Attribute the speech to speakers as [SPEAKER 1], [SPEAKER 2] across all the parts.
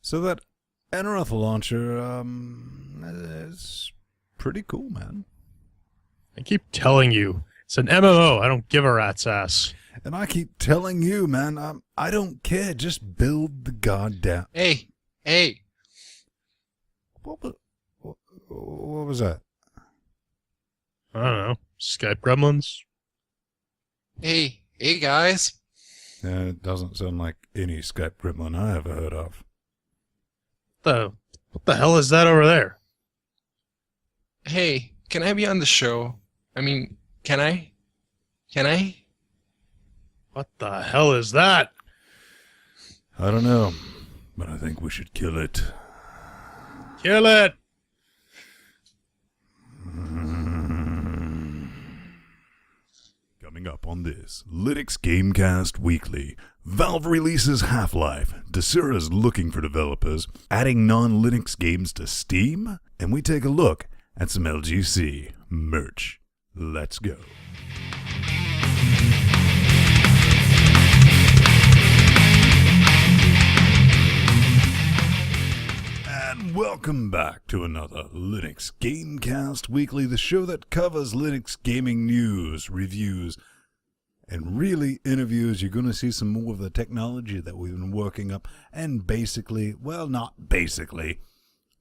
[SPEAKER 1] So that Enroth launcher, is pretty cool, man.
[SPEAKER 2] I keep telling you, it's an MMO. I don't give a rat's ass.
[SPEAKER 1] And I keep telling you, man, I don't care. Just build the goddamn...
[SPEAKER 3] Hey.
[SPEAKER 1] What was that?
[SPEAKER 2] I don't know. Skype gremlins?
[SPEAKER 3] Hey, guys.
[SPEAKER 1] It doesn't sound like any Skype gremlin I ever heard of.
[SPEAKER 2] What the hell is that over there?
[SPEAKER 3] Hey, can I be on the show? I mean, can I?
[SPEAKER 2] What the hell is that?
[SPEAKER 1] I don't know, but I think we should kill it.
[SPEAKER 2] Kill it!
[SPEAKER 1] Coming up on this LinuxGameCast Weekly, Valve releases Half-Life, Desura's looking for developers, adding non-Linux games to Steam, and we take a look at some LGC merch. Let's go. And welcome back to another Linux Gamecast Weekly, the show that covers Linux gaming news, reviews, and really interviews. You're going to see some more of the technology that we've been working up, and basically, well, not basically,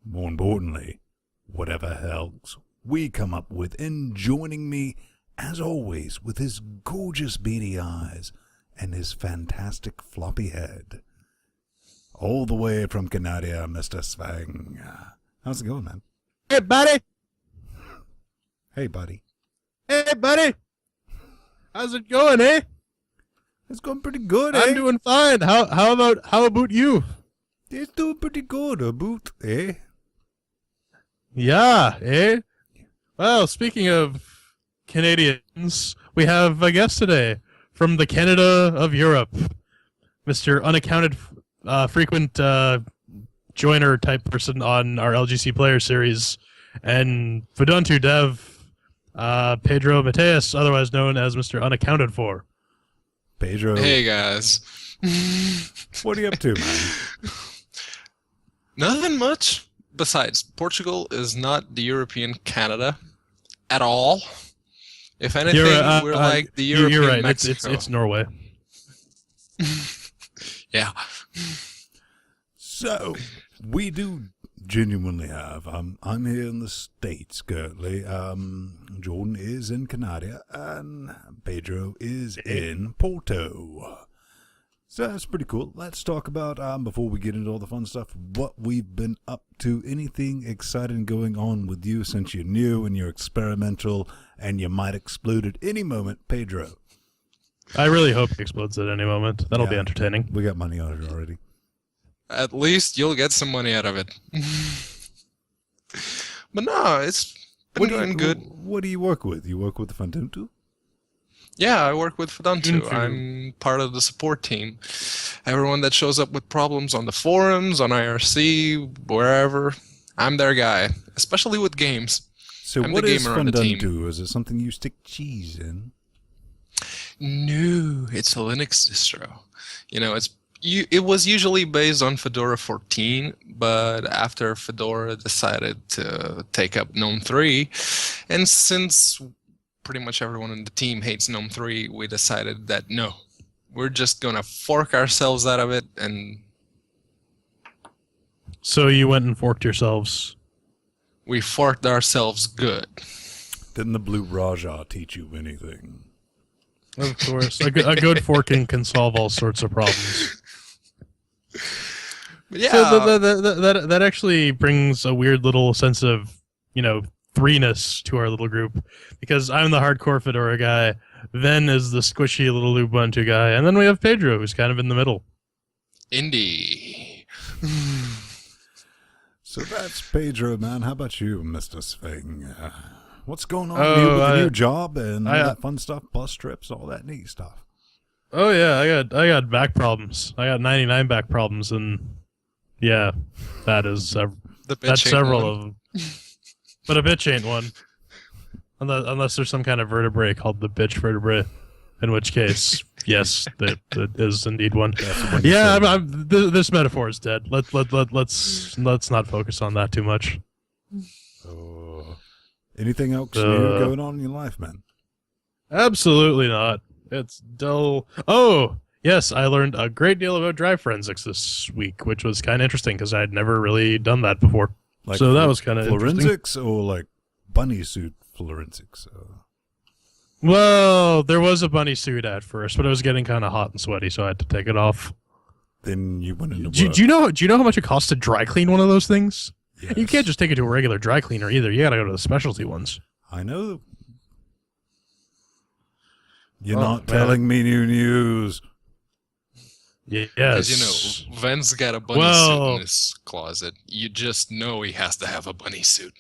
[SPEAKER 1] more importantly, whatever else we come up with. And joining me, as always, with his gorgeous beady eyes and his fantastic floppy head, all the way from Canada, Mr. Svang. How's it going, man?
[SPEAKER 2] Hey, buddy!
[SPEAKER 1] Hey, buddy.
[SPEAKER 2] Hey, buddy! How's it going, eh?
[SPEAKER 1] It's going pretty good,
[SPEAKER 2] I'm doing fine. How about you?
[SPEAKER 1] It's doing pretty good, about, eh?
[SPEAKER 2] Yeah, eh? Well, speaking of Canadians, we have a guest today from the Canada of Europe, Mr. Unaccounted frequent joiner type person on our LGC Player series, and Fuduntu dev Pedro Mateus, otherwise known as Mr. Unaccounted for.
[SPEAKER 1] Pedro.
[SPEAKER 3] Hey, guys.
[SPEAKER 1] What are you up to, man?
[SPEAKER 3] Nothing much. Besides, Portugal is not the European Canada at all. If anything, we're like the European
[SPEAKER 2] You're right.
[SPEAKER 3] Mexico.
[SPEAKER 2] It's Norway.
[SPEAKER 3] Yeah.
[SPEAKER 1] So, we do genuinely have, I'm here in the States currently, Jordan is in Canada, and Pedro is in Porto. So that's pretty cool. Let's talk about, before we get into all the fun stuff, what we've been up to. Anything exciting going on with you since you're new and you're experimental and you might explode at any moment, Pedro?
[SPEAKER 2] I really hope it explodes at any moment. That'll be entertaining.
[SPEAKER 1] We got money on it already.
[SPEAKER 3] At least you'll get some money out of it. But no, it's been going good.
[SPEAKER 1] What do you work with? You work with the Fuduntu?
[SPEAKER 3] Yeah, I work with Fuduntu. I'm part of the support team. Everyone that shows up with problems on the forums, on IRC, wherever, I'm their guy, especially with games.
[SPEAKER 1] So
[SPEAKER 3] I'm
[SPEAKER 1] what
[SPEAKER 3] the
[SPEAKER 1] is
[SPEAKER 3] gamer on the team.
[SPEAKER 1] Fuduntu? Is it something you stick cheese in?
[SPEAKER 3] No, it's a Linux distro. You know, it was usually based on Fedora 14, but after Fedora decided to take up GNOME 3, and since pretty much everyone in the team hates GNOME 3, we decided that no, we're just going to fork ourselves out of it. And
[SPEAKER 2] So you went and forked yourselves.
[SPEAKER 3] we forked ourselves good.
[SPEAKER 1] Didn't the Blue Raja teach you anything?
[SPEAKER 2] Of course. A good forking can solve all sorts of problems.
[SPEAKER 3] But yeah,
[SPEAKER 2] So that actually brings a weird little sense of, threeness to our little group, because I'm the hardcore Fedora guy, Venn is the squishy little Ubuntu guy, and then we have Pedro, who's kind of in the middle.
[SPEAKER 3] indie.
[SPEAKER 1] So that's Pedro, man. How about you, Mr. Sving? What's going on with you with the new job and all that fun stuff, bus trips, all that neat stuff?
[SPEAKER 2] Oh yeah, I got back problems. I got 99 back problems, and yeah, that is that's several of them. But a bitch ain't one, unless there's some kind of vertebrae called the bitch vertebrae. In which case, yes, that is indeed one.
[SPEAKER 1] Yeah,
[SPEAKER 2] this metaphor is dead. Let's not focus on that too much.
[SPEAKER 1] Oh. Anything else new going on in your life, man?
[SPEAKER 2] Absolutely not. It's dull. Oh, yes, I learned a great deal about drive forensics this week, which was kind of interesting because I had never really done that before.
[SPEAKER 1] Like
[SPEAKER 2] so that was kind of interesting.
[SPEAKER 1] Forensics or like bunny suit forensics?
[SPEAKER 2] Well, there was a bunny suit at first, but it was getting kind of hot and sweaty, so I had to take it off.
[SPEAKER 1] Then you went into
[SPEAKER 2] Do you know how much it costs to dry clean one of those things?
[SPEAKER 1] Yes.
[SPEAKER 2] You can't just take it to a regular dry cleaner either. You got to go to the specialty ones.
[SPEAKER 1] I know. You're not telling me new news.
[SPEAKER 2] Yes.
[SPEAKER 3] Because, Venn's got a bunny suit in his closet. You just know he has to have a bunny suit.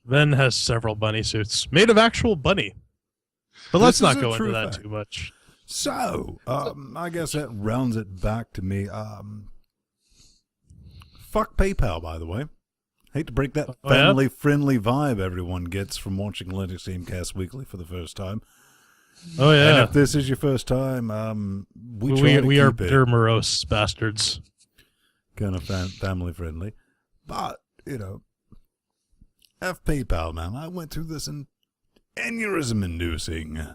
[SPEAKER 2] Venn has several bunny suits made of actual bunny. But let's not go into that too much.
[SPEAKER 1] So, I guess that rounds it back to me. Fuck PayPal, by the way. Hate to break that family-friendly vibe everyone gets from watching LinuxGameCast Weekly for the first time.
[SPEAKER 2] Oh, yeah.
[SPEAKER 1] And if this is your first time,
[SPEAKER 2] we are bitter, morose bastards.
[SPEAKER 1] Kind of family-friendly. But, F PayPal, man. I went through this aneurysm-inducing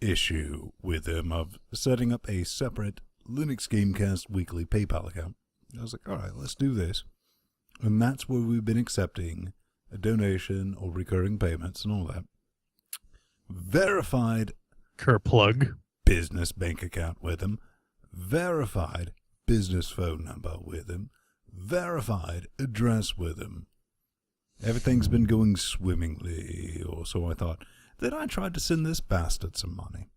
[SPEAKER 1] issue with him of setting up a separate LinuxGameCast Weekly PayPal account. I was like, all right, let's do this. And that's where we've been accepting a donation or recurring payments and all that. Verified
[SPEAKER 2] Kerplug
[SPEAKER 1] business bank account with him. Verified business phone number with him. Verified address with him. Everything's been going swimmingly, or so I thought. Then I tried to send this bastard some money.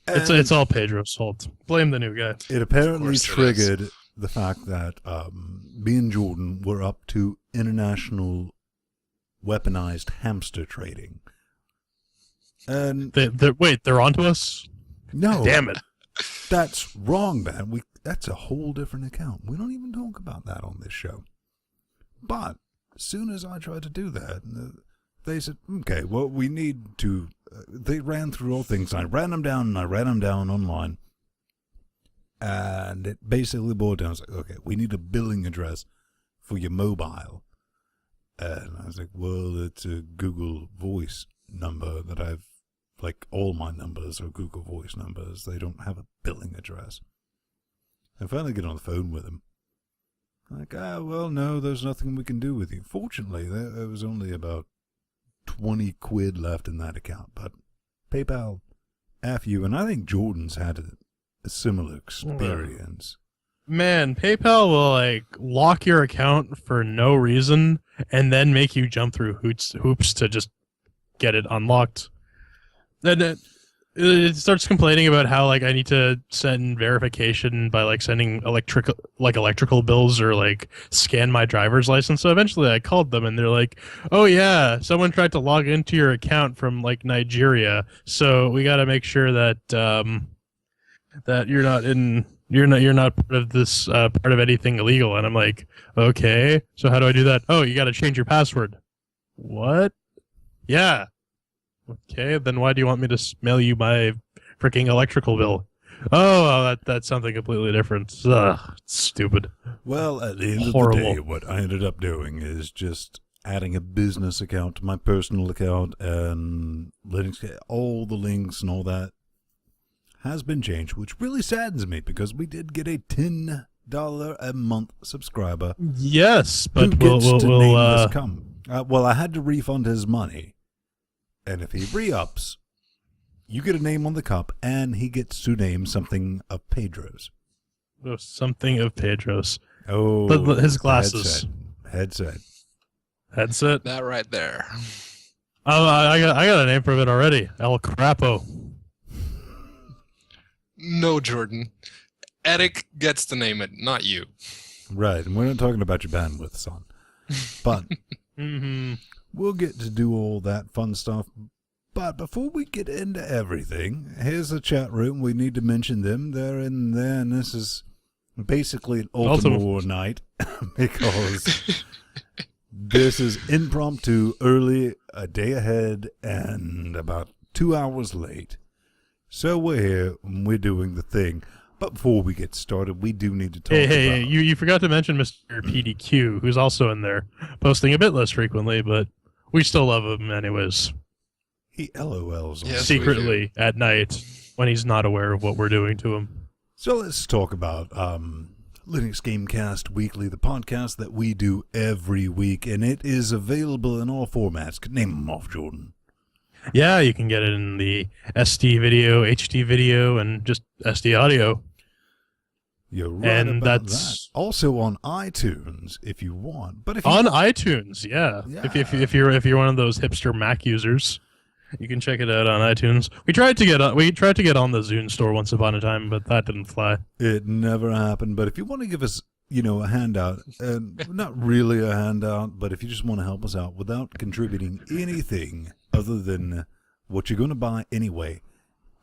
[SPEAKER 2] It's all Pedro's fault. Blame the new guy.
[SPEAKER 1] It apparently triggered the fact that me and Jordan were up to international weaponized hamster trading. And
[SPEAKER 2] they're onto us?
[SPEAKER 1] No.
[SPEAKER 2] Damn it.
[SPEAKER 1] That's wrong, man. That's a whole different account. We don't even talk about that on this show. But as soon as I tried to do that, they said, okay, well, we need to... they ran through all things. I ran them down online. And it basically boiled down. I was like, okay, we need a billing address for your mobile. And I was like, well, it's a Google Voice number that I've... like, all my numbers are Google Voice numbers. They don't have a billing address. I finally get on the phone with him. Like, well, no, there's nothing we can do with you. Fortunately, there was only about 20 quid left in that account. But PayPal, F you, and I think Jordan's had a similar experience.
[SPEAKER 2] Man, PayPal will, lock your account for no reason and then make you jump through hoops to just get it unlocked. Then it starts complaining about how I need to send verification by sending electrical bills or scan my driver's license. So eventually I called them and they're like, "Oh yeah, someone tried to log into your account from Nigeria. So we got to make sure that that you're not part of this part of anything illegal." And I'm like, "Okay, so how do I do that?" "Oh, you got to change your password." "What?" "Yeah." "Okay, then why do you want me to mail you my freaking electrical bill?" "Oh, that's something completely different." Ugh, it's stupid.
[SPEAKER 1] Well, at the end of the day, what I ended up doing is just adding a business account to my personal account, and all the links and all that has been changed, which really saddens me because we did get a $10 a month subscriber.
[SPEAKER 2] Yes, but
[SPEAKER 1] we'll name this come. Well, I had to refund his money. And if he re-ups, you get a name on the cup, and he gets to name something of Pedro's.
[SPEAKER 2] Oh, something of Pedro's.
[SPEAKER 1] Oh,
[SPEAKER 2] his glasses.
[SPEAKER 1] Headset.
[SPEAKER 3] That right there.
[SPEAKER 2] Oh, I got a name for it already. El Crapo.
[SPEAKER 3] No, Jordan. Eric gets to name it, not you.
[SPEAKER 1] Right, and we're not talking about your bandwidth, son. But...
[SPEAKER 2] mm-hmm.
[SPEAKER 1] We'll get to do all that fun stuff. But before we get into everything, here's the chat room. We need to mention them. They're in there, and this is basically an Ultimate War night because this is impromptu early a day ahead and about 2 hours late. So we're here and we're doing the thing. But before we get started, we do need to talk
[SPEAKER 2] Hey, you forgot to mention Mr. PDQ, who's also in there, posting a bit less frequently, but we still love him anyways.
[SPEAKER 1] He LOLs on
[SPEAKER 3] Yes,
[SPEAKER 2] secretly at night when he's not aware of what we're doing to him.
[SPEAKER 1] So let's talk about Linux Gamecast Weekly, the podcast that we do every week, and it is available in all formats. Name them off, Jordan.
[SPEAKER 2] Yeah, you can get it in the SD video, HD video, and just SD audio.
[SPEAKER 1] You're right
[SPEAKER 2] And
[SPEAKER 1] about
[SPEAKER 2] that's-
[SPEAKER 1] that. Also on iTunes, if you want. But if you
[SPEAKER 2] On iTunes, yeah.
[SPEAKER 1] Yeah.
[SPEAKER 2] If you're one of those hipster Mac users, you can check it out on iTunes. We tried to get on the Zune store once upon a time, but that didn't fly.
[SPEAKER 1] It never happened. But if you want to give us, a handout, and not really a handout, but if you just want to help us out without contributing anything other than what you're going to buy anyway,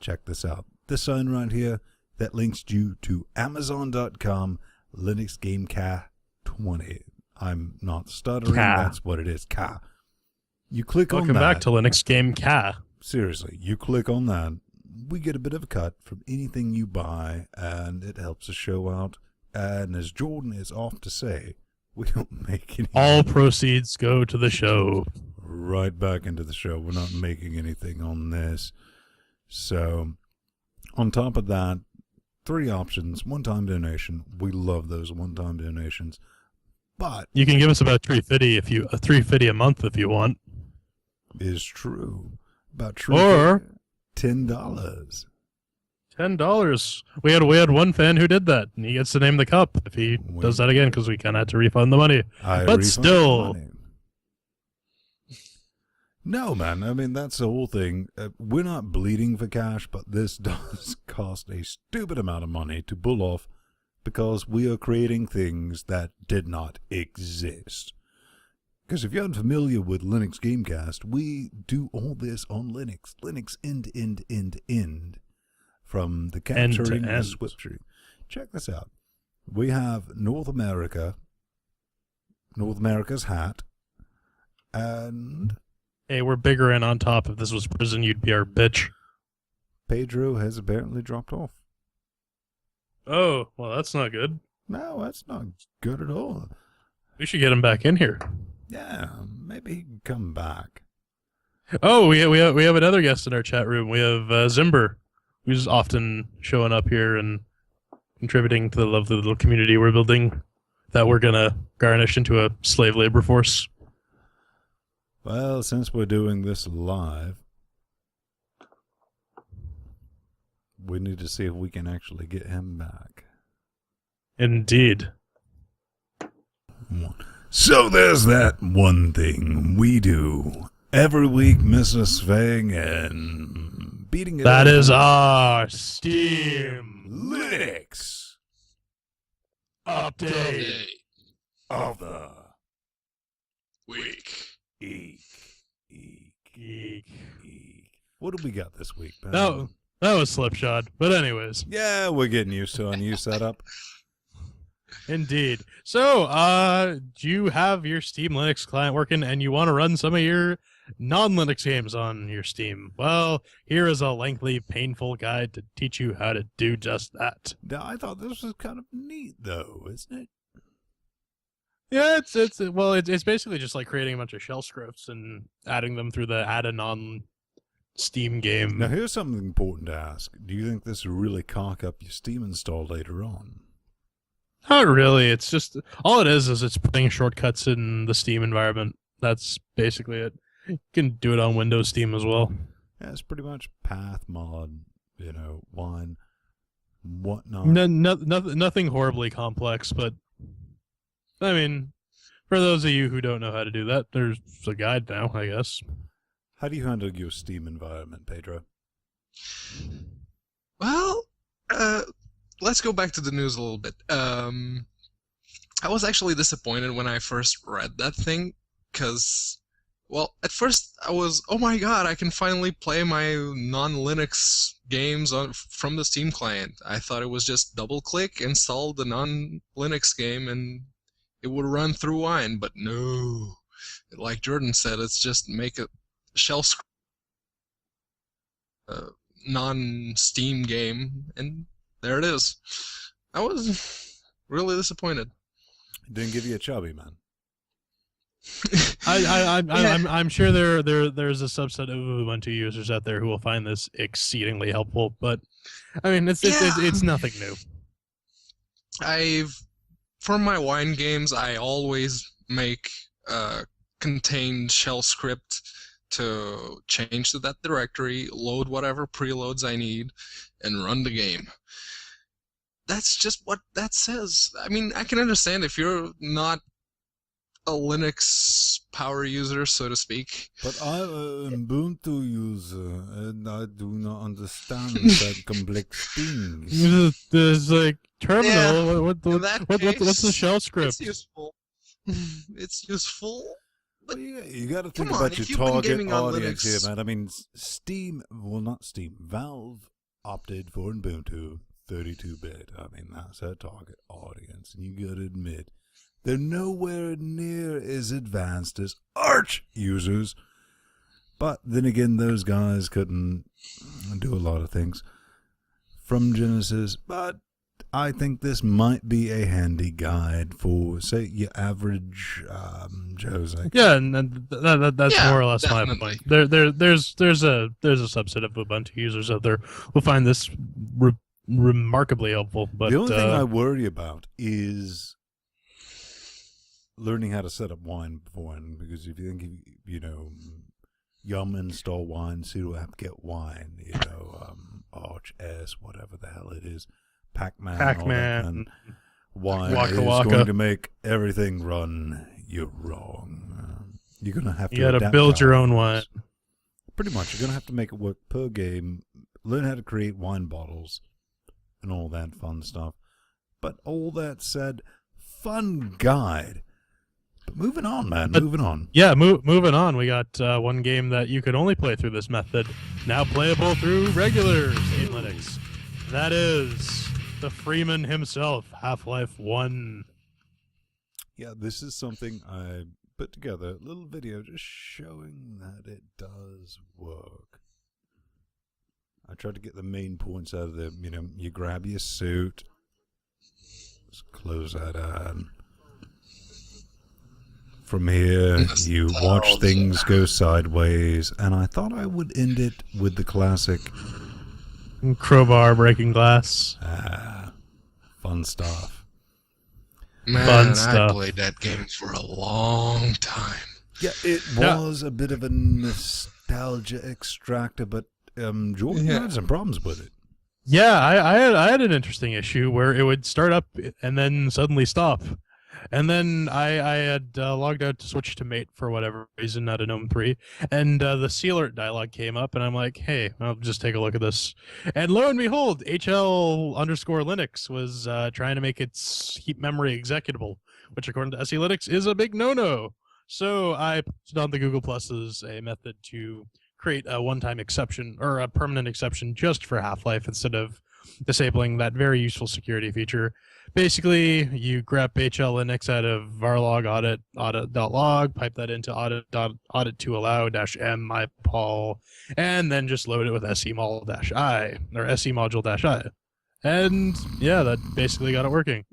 [SPEAKER 1] check this out. This sign right here, that links you to Amazon.com, LinuxGameCast 20. I'm not stuttering. That's what it is. Ka. You click on that.
[SPEAKER 2] Welcome back to Linux Game Ka.
[SPEAKER 1] Seriously, you click on that. We get a bit of a cut from anything you buy, and it helps the show out. And as Jordan is off to say, we don't make any.
[SPEAKER 2] All proceeds go to the show.
[SPEAKER 1] Right back into the show. We're not making anything on this. So, on top of that, 3 options. One-time donation. We love those one-time donations. But
[SPEAKER 2] You can give us about $3.50 a month if you want.
[SPEAKER 1] is true. About
[SPEAKER 2] Or
[SPEAKER 1] $10.
[SPEAKER 2] $10. We had one fan who did that, and he gets to name the cup if he does that again, because we kind of had to refund the money.
[SPEAKER 1] I
[SPEAKER 2] But
[SPEAKER 1] refund
[SPEAKER 2] still.
[SPEAKER 1] the money. No, man. I mean, that's the whole thing. We're not bleeding for cash, but this does cost a stupid amount of money to pull off because we are creating things that did not exist. Because if you're unfamiliar with Linux Gamecast, we do all this on Linux. Linux end to end. From the capturing
[SPEAKER 2] End to
[SPEAKER 1] and
[SPEAKER 2] end.
[SPEAKER 1] switching. Check this out. We have North America's hat, and
[SPEAKER 2] Hey, we're bigger and on top. If this was prison, you'd be our bitch.
[SPEAKER 1] Pedro has apparently dropped off.
[SPEAKER 2] Oh, well, that's not good.
[SPEAKER 1] No, that's not good at all.
[SPEAKER 2] We should get him back in here.
[SPEAKER 1] Yeah, maybe he can come back.
[SPEAKER 2] Oh, we have another guest in our chat room. We have Zimber, who's often showing up here and contributing to the lovely little community we're building that we're going to garnish into a slave labor force.
[SPEAKER 1] Well, since we're doing this live, we need to see if we can actually get him back.
[SPEAKER 2] Indeed.
[SPEAKER 1] So there's that one thing we do every week, Mrs. Fang, and beating it
[SPEAKER 2] That
[SPEAKER 1] up
[SPEAKER 2] is our Steam
[SPEAKER 1] Linux
[SPEAKER 2] update.
[SPEAKER 1] of the
[SPEAKER 3] Week.
[SPEAKER 1] Eek.
[SPEAKER 2] Geek.
[SPEAKER 1] What do we got this week, Ben?
[SPEAKER 2] No, that was slipshod. But anyways,
[SPEAKER 1] Yeah, we're getting used to a new setup.
[SPEAKER 2] indeed. So, do you have your Steam Linux client working and you want to run some of your non-Linux games on your Steam? Well, here is a lengthy, painful guide to teach you how to do just that.
[SPEAKER 1] Now, I thought this was kind of neat, though, isn't it?
[SPEAKER 2] Yeah, it's basically just like creating a bunch of shell scripts and adding them through the add a non-Steam game.
[SPEAKER 1] Now, here's something important to ask. Do you think this will really cock up your Steam install later on?
[SPEAKER 2] Not really. It's just all it is it's putting shortcuts in the Steam environment. That's basically it. You can do it on Windows Steam as well.
[SPEAKER 1] Yeah, it's pretty much path mod, wine, whatnot.
[SPEAKER 2] Nothing horribly complex, but I mean, for those of you who don't know how to do that, there's a guide now, I guess.
[SPEAKER 1] How do you handle your Steam environment, Pedro?
[SPEAKER 3] Well, let's go back to the news a little bit. I was actually disappointed when I first read that thing, because, well, at first I was, oh my god, I can finally play my non-Linux games from the Steam client. I thought it was just double-click, install the non-Linux game, and it would run through Wine, but no. like Jordan said, it's just make a shell script, non-Steam game, and there it is. I was really disappointed.
[SPEAKER 1] It didn't give you a chubby, man.
[SPEAKER 2] I'm sure there's a subset of Ubuntu users out there who will find this exceedingly helpful, but I mean it's nothing new.
[SPEAKER 3] For my wine games, I always make a contained shell script to change to that directory, load whatever preloads I need, and run the game. That's just what that says. I mean, I can understand if you're not a Linux power user, so to speak.
[SPEAKER 1] But I'm an Ubuntu user, and I do not understand that complex things.
[SPEAKER 2] There's like terminal.
[SPEAKER 3] Yeah,
[SPEAKER 2] What's the shell script?
[SPEAKER 3] It's useful. It's useful.
[SPEAKER 1] Well, you got to think
[SPEAKER 3] Come on,
[SPEAKER 1] about
[SPEAKER 3] if
[SPEAKER 1] your
[SPEAKER 3] you've been
[SPEAKER 1] target
[SPEAKER 3] gaming on
[SPEAKER 1] audience
[SPEAKER 3] Linux-
[SPEAKER 1] here, man. I mean, Valve opted for Ubuntu 32-bit. I mean, that's their target audience. And you got to admit, they're nowhere near as advanced as Arch users. But then again, those guys couldn't do a lot of things from Genesis. But I think this might be a handy guide for, say, your average Jose.
[SPEAKER 2] Yeah, and that's more or less
[SPEAKER 3] definitely.
[SPEAKER 2] my point. There's a subset of Ubuntu users out there who find this remarkably helpful. But
[SPEAKER 1] The only thing I worry about is learning how to set up wine beforehand, because if you think, yum install wine, sudo app get wine, Arch S, whatever the hell it is, Pac-Man, and wine
[SPEAKER 2] Waka
[SPEAKER 1] is
[SPEAKER 2] Waka.
[SPEAKER 1] going to make everything run. You're wrong. You're going to have to
[SPEAKER 2] you got to
[SPEAKER 1] adapt
[SPEAKER 2] build your own
[SPEAKER 1] ours.
[SPEAKER 2] wine.
[SPEAKER 1] Pretty much. You're going to have to make it work per game, learn how to create wine bottles, and all that fun stuff. But all that said, fun guide. But moving on, man. Moving on.
[SPEAKER 2] Yeah, moving on. We got one game that you could only play through this method, now playable through regular Steam Linux. That is the Freeman himself, Half-Life 1.
[SPEAKER 1] Yeah, this is something I put together, a little video just showing that it does work. I tried to get the main points out of the, you grab your suit, just close that on. From here, you watch things go sideways, and I thought I would end it with the classic
[SPEAKER 2] Crowbar breaking glass.
[SPEAKER 1] Fun stuff.
[SPEAKER 3] Man,
[SPEAKER 2] Fun
[SPEAKER 3] I
[SPEAKER 2] stuff.
[SPEAKER 3] played that game for a long time.
[SPEAKER 1] Yeah, it was a bit of a nostalgia extractor, but Jordan had some problems with it.
[SPEAKER 2] Yeah, I had an interesting issue where it would start up and then suddenly stop. And then I had logged out to switch to mate for whatever reason out of GNOME 3, and the CAlert dialog came up, and I'm like, hey, I'll just take a look at this. And lo and behold, HL_Linux was trying to make its heap memory executable, which according to SE Linux is a big no-no. So I posted on the Google Pluses a method to create a one-time exception, or a permanent exception just for Half-Life instead of disabling that very useful security feature. Basically, you grep HL_Linux out of varlog audit.log, pipe that into audit2allow-m mypol, and then just load it with semol-i, or semodule-i. And yeah, that basically got it working.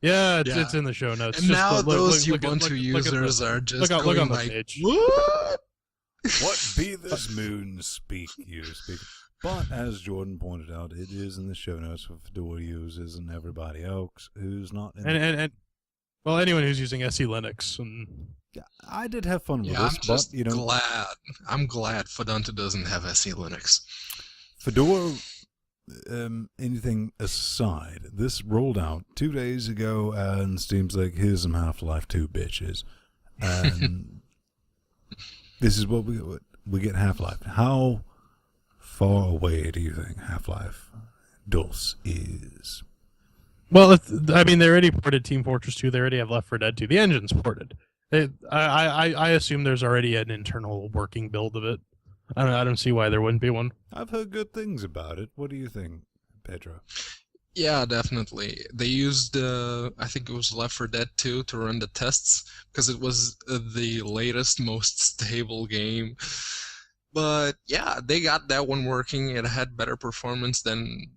[SPEAKER 2] Yeah, it's in the show notes.
[SPEAKER 3] And
[SPEAKER 2] Just
[SPEAKER 3] now those
[SPEAKER 2] look
[SPEAKER 3] Ubuntu users are just
[SPEAKER 2] look
[SPEAKER 3] going
[SPEAKER 2] on the
[SPEAKER 3] like,
[SPEAKER 2] page.
[SPEAKER 3] what?
[SPEAKER 1] What be this moon speak you speak? But as Jordan pointed out, it is in the show notes for Fedora users and everybody else who's not in
[SPEAKER 2] And well, anyone who's using SE Linux. And
[SPEAKER 1] Yeah, I did have fun with
[SPEAKER 3] Yeah,
[SPEAKER 1] this,
[SPEAKER 3] I'm just
[SPEAKER 1] but
[SPEAKER 3] glad. I'm glad Fedora doesn't have SE Linux.
[SPEAKER 1] Fedora, anything aside, this rolled out 2 days ago, and seems like here's some Half-Life 2 bitches, and this is what we get Half-Life. How far away do you think Half-Life DOS is?
[SPEAKER 2] well, I mean, they already ported Team Fortress 2. They already have Left 4 Dead 2. The engine's ported. I assume there's already an internal working build of it. I don't see why there wouldn't be one.
[SPEAKER 1] I've heard good things about it. What do you think, Pedro?
[SPEAKER 3] Yeah, definitely. They used, I think it was Left 4 Dead 2 to run the tests because it was the latest, most stable game. But yeah, they got that one working. It had better performance than,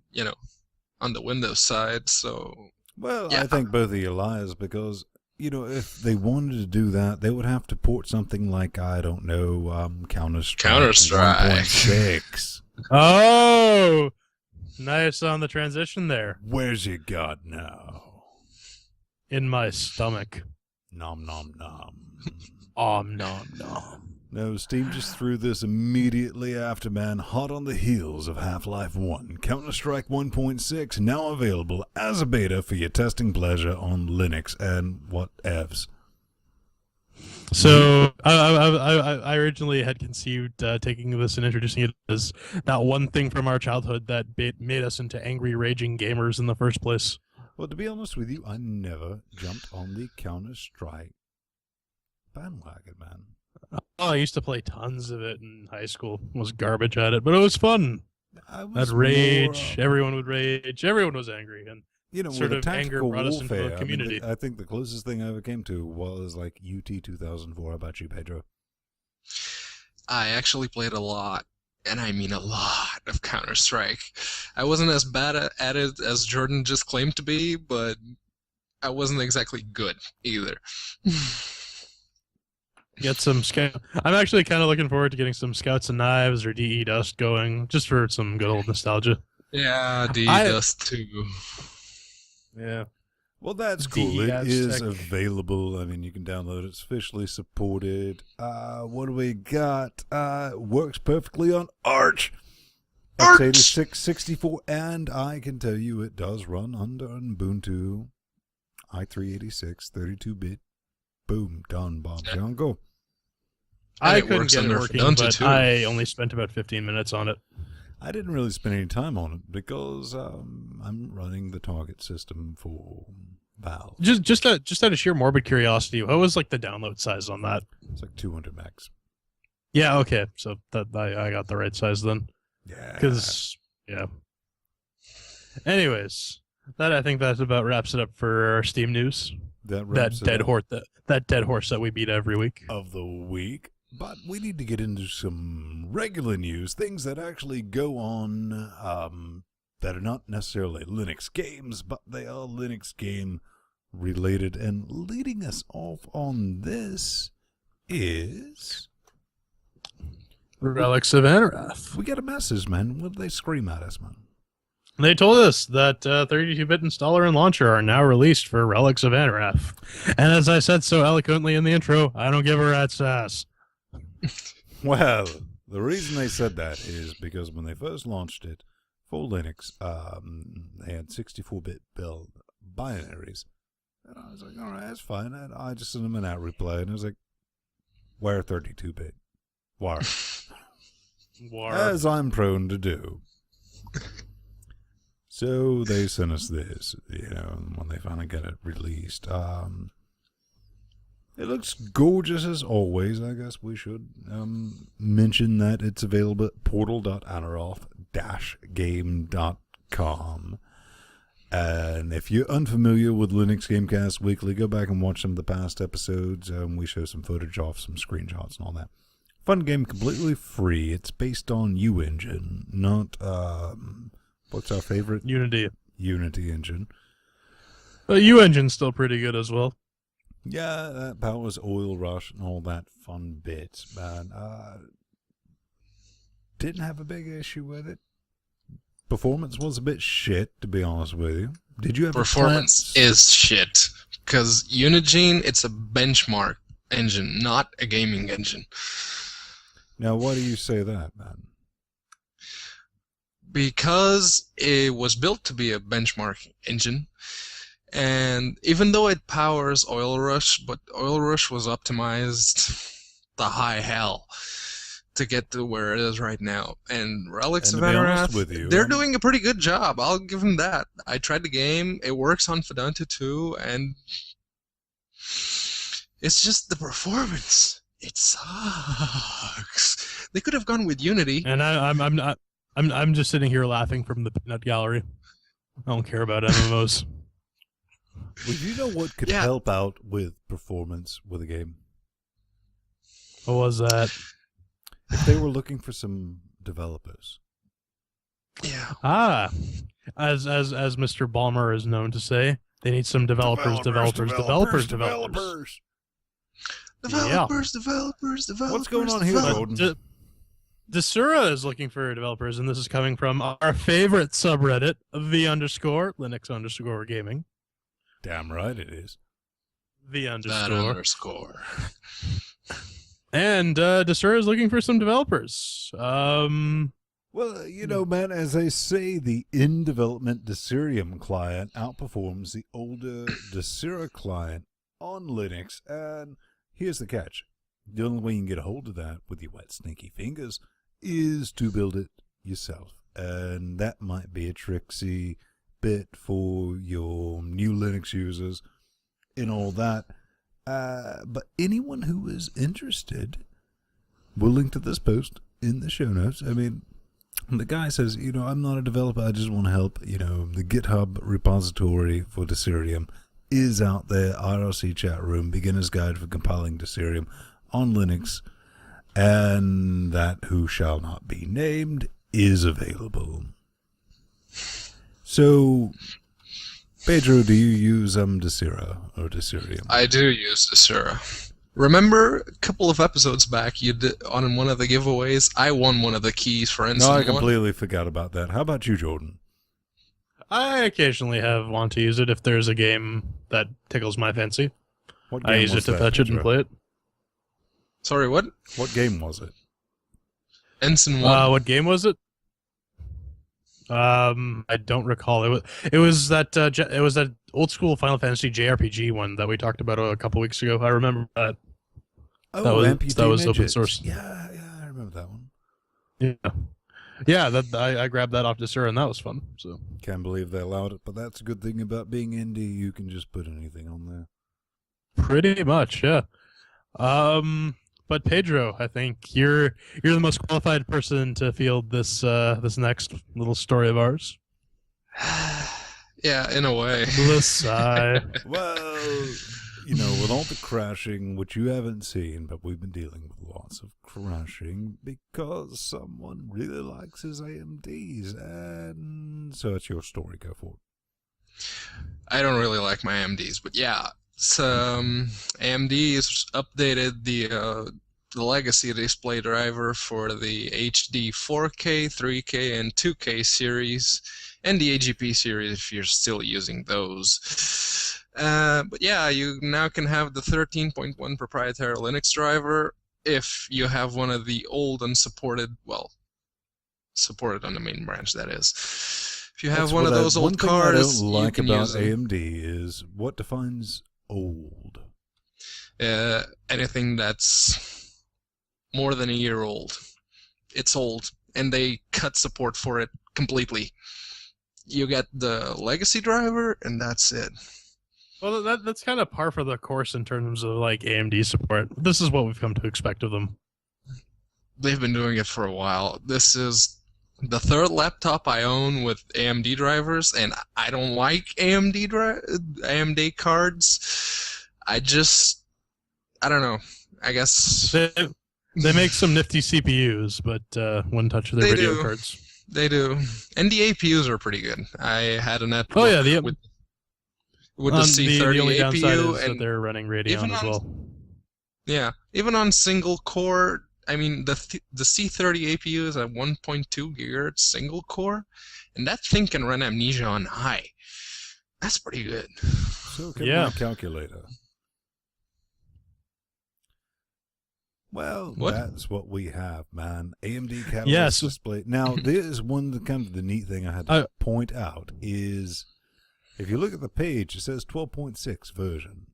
[SPEAKER 3] on the Windows side. So,
[SPEAKER 1] Well,
[SPEAKER 3] yeah.
[SPEAKER 1] I think both of you liars because, if they wanted to do that, they would have to port something like, I don't know, Counter-Strike
[SPEAKER 3] Counter-Strike.
[SPEAKER 1] 1.6.
[SPEAKER 2] Oh, nice on the transition there.
[SPEAKER 1] Where's your god now?
[SPEAKER 2] In my stomach.
[SPEAKER 1] Nom nom nom.
[SPEAKER 2] Nom nom.
[SPEAKER 1] No, Steam just threw this immediately after, man, hot on the heels of Half-Life 1. Counter-Strike 1.6 now available as a beta for your testing pleasure on Linux and whatevs.
[SPEAKER 2] So I originally had conceived taking this and introducing it as that one thing from our childhood that made us into angry, raging gamers in the first place.
[SPEAKER 1] Well, to be honest with you, I never jumped on the Counter-Strike bandwagon, man.
[SPEAKER 2] Oh, I used to play tons of it in high school. Was garbage at it, but it was fun. I'd rage. Everyone would rage. Everyone was angry, and sort
[SPEAKER 1] with
[SPEAKER 2] of anger brought us into
[SPEAKER 1] warfare,
[SPEAKER 2] a community.
[SPEAKER 1] I think the closest thing I ever came to was like UT 2004. How about you, Pedro?
[SPEAKER 3] I actually played a lot, and I mean a lot, of Counter-Strike. I wasn't as bad at it as Jordan just claimed to be, but I wasn't exactly good either.
[SPEAKER 2] Get some scout. I'm actually kind of looking forward to getting some Scouts and Knives or DE Dust going, just for some good old nostalgia.
[SPEAKER 3] Yeah, DE Dust too.
[SPEAKER 2] Yeah.
[SPEAKER 1] Well, that's cool. It
[SPEAKER 2] DE
[SPEAKER 1] is
[SPEAKER 2] Aztec.
[SPEAKER 1] available. I mean, you can download it. It's officially supported. What do we got? Works perfectly on Arch. x86, 64, and I can tell you it does run under Ubuntu, i386, 32-bit. Boom, done, Bob's Uncle.
[SPEAKER 2] I
[SPEAKER 3] it
[SPEAKER 2] couldn't
[SPEAKER 3] works
[SPEAKER 2] get it
[SPEAKER 3] under
[SPEAKER 2] working,
[SPEAKER 3] Ubuntu,
[SPEAKER 2] but
[SPEAKER 3] too.
[SPEAKER 2] I only spent about 15 minutes on it.
[SPEAKER 1] I didn't really spend any time on it because I'm running the target system for Valve.
[SPEAKER 2] Just out of sheer morbid curiosity, what was like the download size on that?
[SPEAKER 1] It's like 200 megs.
[SPEAKER 2] Yeah, okay, so that I got the right size then.
[SPEAKER 1] Yeah.
[SPEAKER 2] Because Anyways, I think that about wraps it up for our Steam news. That dead horse that we beat every week
[SPEAKER 1] of the week. But we need to get into some regular news, things that actually go on that are not necessarily Linux games, but they are Linux game related. And leading us off on this is
[SPEAKER 2] Relics of Araf.
[SPEAKER 1] We got a message, man. What did they scream at us, man?
[SPEAKER 2] They told us that 32-bit installer and launcher are now released for Relics of Araf. And as I said so eloquently in the intro, I don't give a rat's ass.
[SPEAKER 1] Well, the reason they said that is because when they first launched it for Linux, they had 64-bit build binaries. And I was like, all right, that's fine. And I just sent them an out reply, and I was like, where 32-bit? Where? As I'm prone to do. So they sent us this, when they finally got it released. It looks gorgeous as always. I guess we should mention that it's available at portal.anaroth-game.com. And if you're unfamiliar with Linux Gamecast Weekly, go back and watch some of the past episodes. We show some footage off, some screenshots and all that. Fun game, completely free. It's based on U-Engine, not... what's our favorite?
[SPEAKER 2] Unity
[SPEAKER 1] Engine.
[SPEAKER 2] But U-Engine's still pretty good as well.
[SPEAKER 1] Yeah, that powers Oil Rush and all that fun bits, man. Didn't have a big issue with it. Performance was a bit shit, to be honest with you. Did you have
[SPEAKER 3] Performance is shit. Because Unigine, it's a benchmark engine, not a gaming engine.
[SPEAKER 1] Now, why do you say that, man?
[SPEAKER 3] Because it was built to be a benchmark engine, and even though it powers Oil Rush, but Oil Rush was optimized the high hell to get to where it is right now. And Relics of Araf, they're doing a pretty good job. I'll give them that. I tried the game. It works on Fedunta too, and it's just the performance. It sucks. They could have gone with Unity.
[SPEAKER 2] And I'm just sitting here laughing from the peanut gallery. I don't care about MMOs.
[SPEAKER 1] Well, you know what could help out with performance with a game?
[SPEAKER 2] What was that?
[SPEAKER 1] If they were looking for some developers.
[SPEAKER 3] Yeah.
[SPEAKER 2] As Mr. Ballmer is known to say, they need some developers.
[SPEAKER 1] Developers. What's going on here, Jordan?
[SPEAKER 2] Desura is looking for developers, and this is coming from our favorite subreddit, _Linux_gaming.
[SPEAKER 1] Damn right it is.
[SPEAKER 3] _.
[SPEAKER 2] And Desura is looking for some developers.
[SPEAKER 1] Well, you know, man, as they say, the in-development Desurium client outperforms the older Desura client on Linux. And here's the catch. The only way you can get a hold of that with your wet, stinky fingers is to build it yourself. And that might be a tricksy bit for your new Linux users and all that. But anyone who is interested, we'll link to this post in the show notes. I mean, the guy says, you know, I'm not a developer, I just want to help. You know, the GitHub repository for Desurium is out there, IRC chat room, beginner's guide for compiling Desurium on Linux, and that who shall not be named is available. So, Pedro, do you use Desura or Desurium?
[SPEAKER 3] I do use Desura. Remember a couple of episodes back, you did on one of the giveaways, I won one of the keys for Ensign
[SPEAKER 1] No, I completely forgot about that. How about you, Jordan?
[SPEAKER 2] I occasionally want to use it if there's a game that tickles my fancy.
[SPEAKER 1] What game
[SPEAKER 2] I use it to fetch it and play it.
[SPEAKER 3] Sorry, what?
[SPEAKER 1] What game was it?
[SPEAKER 3] Ensign 1.
[SPEAKER 2] What game was it? I don't recall. It was that old school Final Fantasy JRPG one that we talked about a couple weeks ago. I remember that.
[SPEAKER 1] Oh,
[SPEAKER 2] that was open source.
[SPEAKER 1] Yeah, I remember that one.
[SPEAKER 2] Yeah. I grabbed that off Desura, and that was fun. So
[SPEAKER 1] Can't believe they allowed it, but that's a good thing about being indie. You can just put anything on there.
[SPEAKER 2] pretty much, yeah. But Pedro, I think you're the most qualified person to field this this next little story of ours.
[SPEAKER 3] Yeah, in a way.
[SPEAKER 1] Well, you know, with all the crashing, which you haven't seen, but we've been dealing with lots of crashing because someone really likes his AMDs, and so it's your story. Go for it.
[SPEAKER 3] I don't really like my AMDs, but yeah, AMD has updated the legacy display driver for the HD 4K, 3K, and 2K series, and the AGP series if you're still using those. But yeah, you now can have the 13.1 proprietary Linux driver if you have one of the old unsupported, well, supported on the main branch, that is. If you have one of those old cards,
[SPEAKER 1] one thing I don't like about
[SPEAKER 3] AMD
[SPEAKER 1] is what defines old.
[SPEAKER 3] Anything that's more than a year old. It's old, and they cut support for it completely. You get the legacy driver, and that's it.
[SPEAKER 2] Well, that's kind of par for the course in terms of like AMD support. This is what we've come to expect of them.
[SPEAKER 3] They've been doing it for a while. This is the third laptop I own with AMD drivers, and I don't like AMD cards. I don't know. I guess
[SPEAKER 2] they make some nifty CPUs, but wouldn't touch their video cards.
[SPEAKER 3] They do, and the APUs are pretty good. I had a netbook with the C30
[SPEAKER 2] the only downside
[SPEAKER 3] APU,
[SPEAKER 2] is
[SPEAKER 3] and
[SPEAKER 2] that they're running Radeon as well.
[SPEAKER 3] Yeah, even on single core. I mean, the C30 APU is at 1.2 gigahertz single core, and that thing can run Amnesia on high. That's pretty good.
[SPEAKER 1] So can my calculator. Well, that's what we have, man. AMD Catalyst display. Now, there's one kind of the neat thing I had to point out is if you look at the page, it says 12.6 version.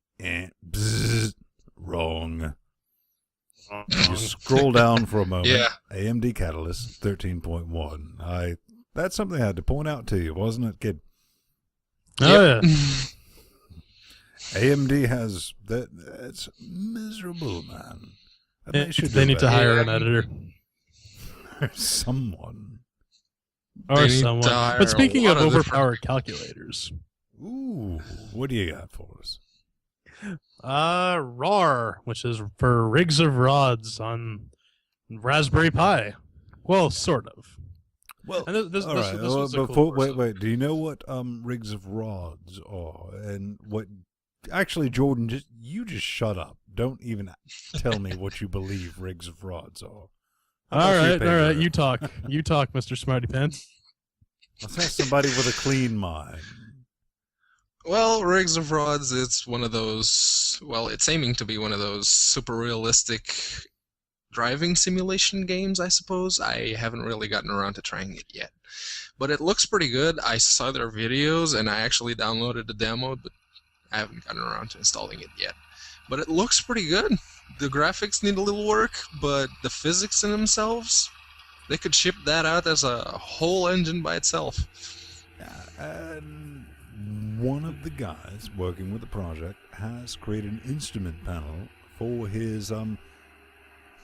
[SPEAKER 1] Wrong. You scroll down for a moment.
[SPEAKER 3] Yeah.
[SPEAKER 1] AMD Catalyst 13.1. That's something I had to point out to you, wasn't it, kid?
[SPEAKER 2] Oh, yeah.
[SPEAKER 1] AMD has that. It's miserable, man.
[SPEAKER 2] They need to hire an editor.
[SPEAKER 1] Someone.
[SPEAKER 2] Or
[SPEAKER 3] They need to
[SPEAKER 2] someone.
[SPEAKER 3] hire
[SPEAKER 2] But
[SPEAKER 3] a
[SPEAKER 2] speaking
[SPEAKER 3] lot
[SPEAKER 2] of
[SPEAKER 3] different-
[SPEAKER 2] overpowered calculators,
[SPEAKER 1] Ooh, what do you got for us?
[SPEAKER 2] RAR, which is for rigs of rods on Raspberry Pi. Well, sort of.
[SPEAKER 1] Well,
[SPEAKER 2] And this
[SPEAKER 1] all right.
[SPEAKER 2] was a
[SPEAKER 1] Before,
[SPEAKER 2] cool
[SPEAKER 1] wait,
[SPEAKER 2] course.
[SPEAKER 1] wait. Do you know what rigs of rods are, and what? Actually, Jordan, you just shut up. Don't even tell me what you believe rigs of rods are.
[SPEAKER 2] All right. You talk, Mr. Smarty Pants.
[SPEAKER 1] Let's have somebody with a clean mind.
[SPEAKER 3] Well, Rigs of Rods, it's one of those. Well, it's aiming to be one of those super realistic driving simulation games, I suppose. I haven't really gotten around to trying it yet. But it looks pretty good. I saw their videos and I actually downloaded the demo, but I haven't gotten around to installing it yet. But it looks pretty good. The graphics need a little work, but the physics in themselves, they could ship that out as a whole engine by itself.
[SPEAKER 1] And one of the guys working with the project has created an instrument panel for his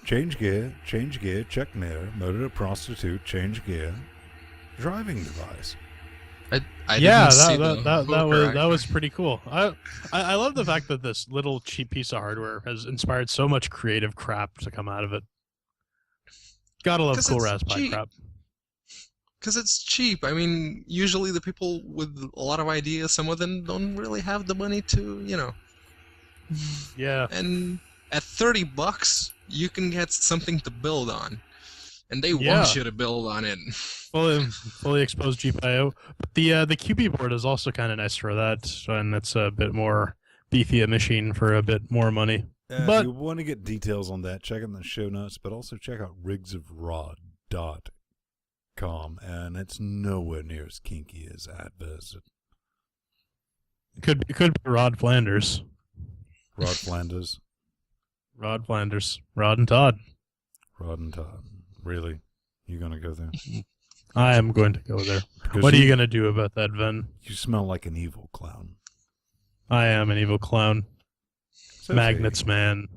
[SPEAKER 1] change gear, check mirror, motor to prostitute, change gear, driving device.
[SPEAKER 3] I didn't see the
[SPEAKER 2] that was pretty cool. I love the fact that this little cheap piece of hardware has inspired so much creative crap to come out of it. Gotta love cool Raspberry crap.
[SPEAKER 3] Because it's cheap. I mean, usually the people with a lot of ideas, some of them don't really have the money to,
[SPEAKER 2] Yeah.
[SPEAKER 3] And at $30, you can get something to build on, and they want you to build on it.
[SPEAKER 2] Fully exposed GPIO. But the QB board is also kind of nice for that, and it's a bit more beefy a machine for a bit more money.
[SPEAKER 1] If you want to get details on that, check in the show notes, but also check out rigsofrod.com, and it's nowhere near as kinky as Adverse.
[SPEAKER 2] It could be Rod Flanders.
[SPEAKER 1] Rod Flanders.
[SPEAKER 2] Rod Flanders. Rod and Todd.
[SPEAKER 1] Rod and Todd. Really? You gonna go there?
[SPEAKER 2] I am going to go there.
[SPEAKER 1] Because
[SPEAKER 2] what are you gonna do about that, Venn?
[SPEAKER 1] You smell like an evil clown.
[SPEAKER 2] I am an evil clown.
[SPEAKER 1] So
[SPEAKER 2] Magnets, man.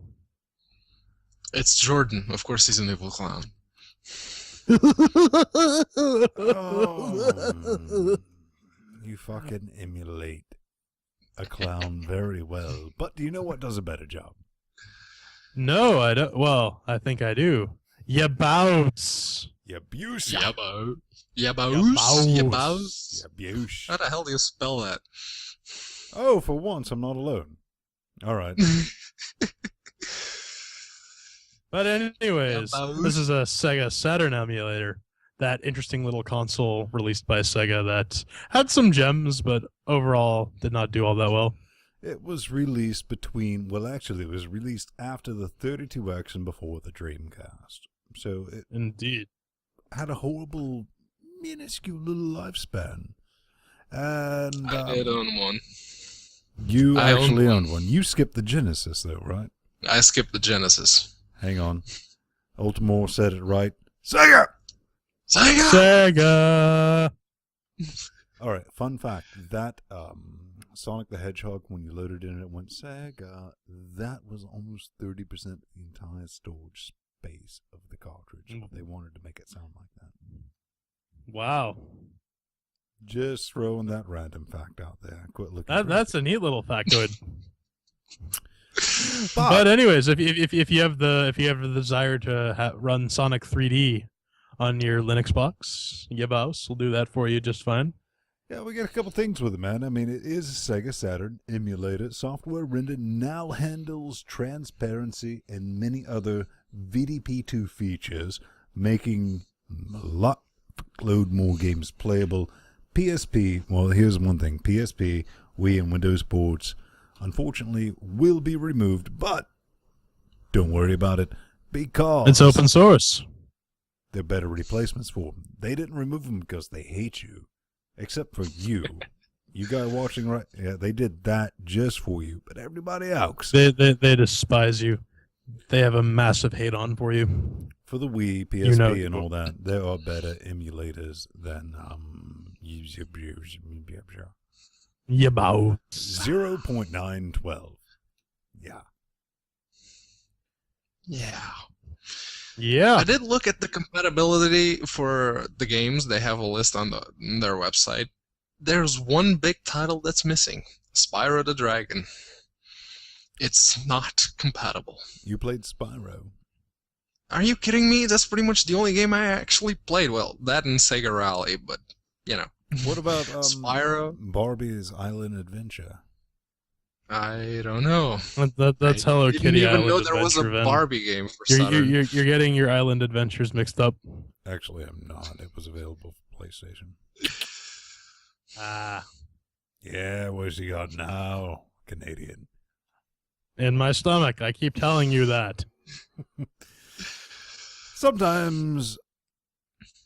[SPEAKER 3] It's Jordan. Of course he's an evil clown.
[SPEAKER 1] Oh, you fucking emulate a clown very well. But do you know what does a better job?
[SPEAKER 2] No, I don't. Well, I think I do. Ya bounce.
[SPEAKER 1] Yabuse.
[SPEAKER 3] Yabos.
[SPEAKER 2] Yabos.
[SPEAKER 3] Yabos.
[SPEAKER 1] Yabuse.
[SPEAKER 3] How the hell do you spell that?
[SPEAKER 1] Oh, for once, I'm not alone. All right.
[SPEAKER 2] But anyways, this is a Sega Saturn emulator. That interesting little console released by Sega that had some gems, but overall did not do all that well.
[SPEAKER 1] It was released it was released after the 32X and before the Dreamcast. So it
[SPEAKER 2] Indeed.
[SPEAKER 1] had a horrible, minuscule little lifespan. And
[SPEAKER 3] I did own one.
[SPEAKER 1] You
[SPEAKER 3] I
[SPEAKER 1] actually
[SPEAKER 3] owned
[SPEAKER 1] owned one. You skipped the Genesis, though, right?
[SPEAKER 3] I skipped the Genesis.
[SPEAKER 1] Hang on. Ultimore said it right. Sega!
[SPEAKER 2] Sega!
[SPEAKER 1] All right, fun fact. That Sonic the Hedgehog, when you loaded in, it went Sega. That was almost 30% of the entire storage space of the cartridge. They wanted to make it sound like that.
[SPEAKER 2] Wow.
[SPEAKER 1] Just throwing that random fact out there. Quit looking.
[SPEAKER 2] That's a neat little factoid. But anyways, if you have the desire to run Sonic 3D on your Linux box, Yabos will do that for you just fine.
[SPEAKER 1] Yeah, we got a couple things with it, man. I mean, it is a Sega Saturn emulator. Software rendered now handles transparency and many other VDP2 features, making a load more games playable. PSP, well, here's one thing. PSP, Wii, and Windows boards, unfortunately, will be removed, but don't worry about it, because
[SPEAKER 2] it's open source.
[SPEAKER 1] They're better replacements for them. They didn't remove them because they hate you, except for you. You guys watching, right? Yeah, they did that just for you, but everybody else.
[SPEAKER 2] They despise you. They have a massive hate on for you.
[SPEAKER 1] For the Wii, PSP, and all that, there are better emulators than
[SPEAKER 2] Yabao.
[SPEAKER 1] 0.912. Yeah.
[SPEAKER 3] Yeah.
[SPEAKER 2] Yeah.
[SPEAKER 3] I did look at the compatibility for the games. They have a list on their website. There's one big title that's missing, Spyro the Dragon. It's not compatible.
[SPEAKER 1] You played Spyro.
[SPEAKER 3] Are you kidding me? That's pretty much the only game I actually played. Well, that and Sega Rally, but, you know.
[SPEAKER 1] What about
[SPEAKER 3] Spyro?
[SPEAKER 1] Barbie's Island Adventure?
[SPEAKER 3] I don't know.
[SPEAKER 2] That's Hello Kitty.
[SPEAKER 3] I didn't even
[SPEAKER 2] Island
[SPEAKER 3] know there was a
[SPEAKER 2] Adventure, Venn.
[SPEAKER 3] Barbie game for Saturn.
[SPEAKER 2] You're getting your Island Adventures mixed up.
[SPEAKER 1] Actually, I'm not. It was available for PlayStation.
[SPEAKER 2] Ah.
[SPEAKER 1] Yeah, where's he got now? Canadian.
[SPEAKER 2] In my stomach. I keep telling you that.
[SPEAKER 1] Sometimes,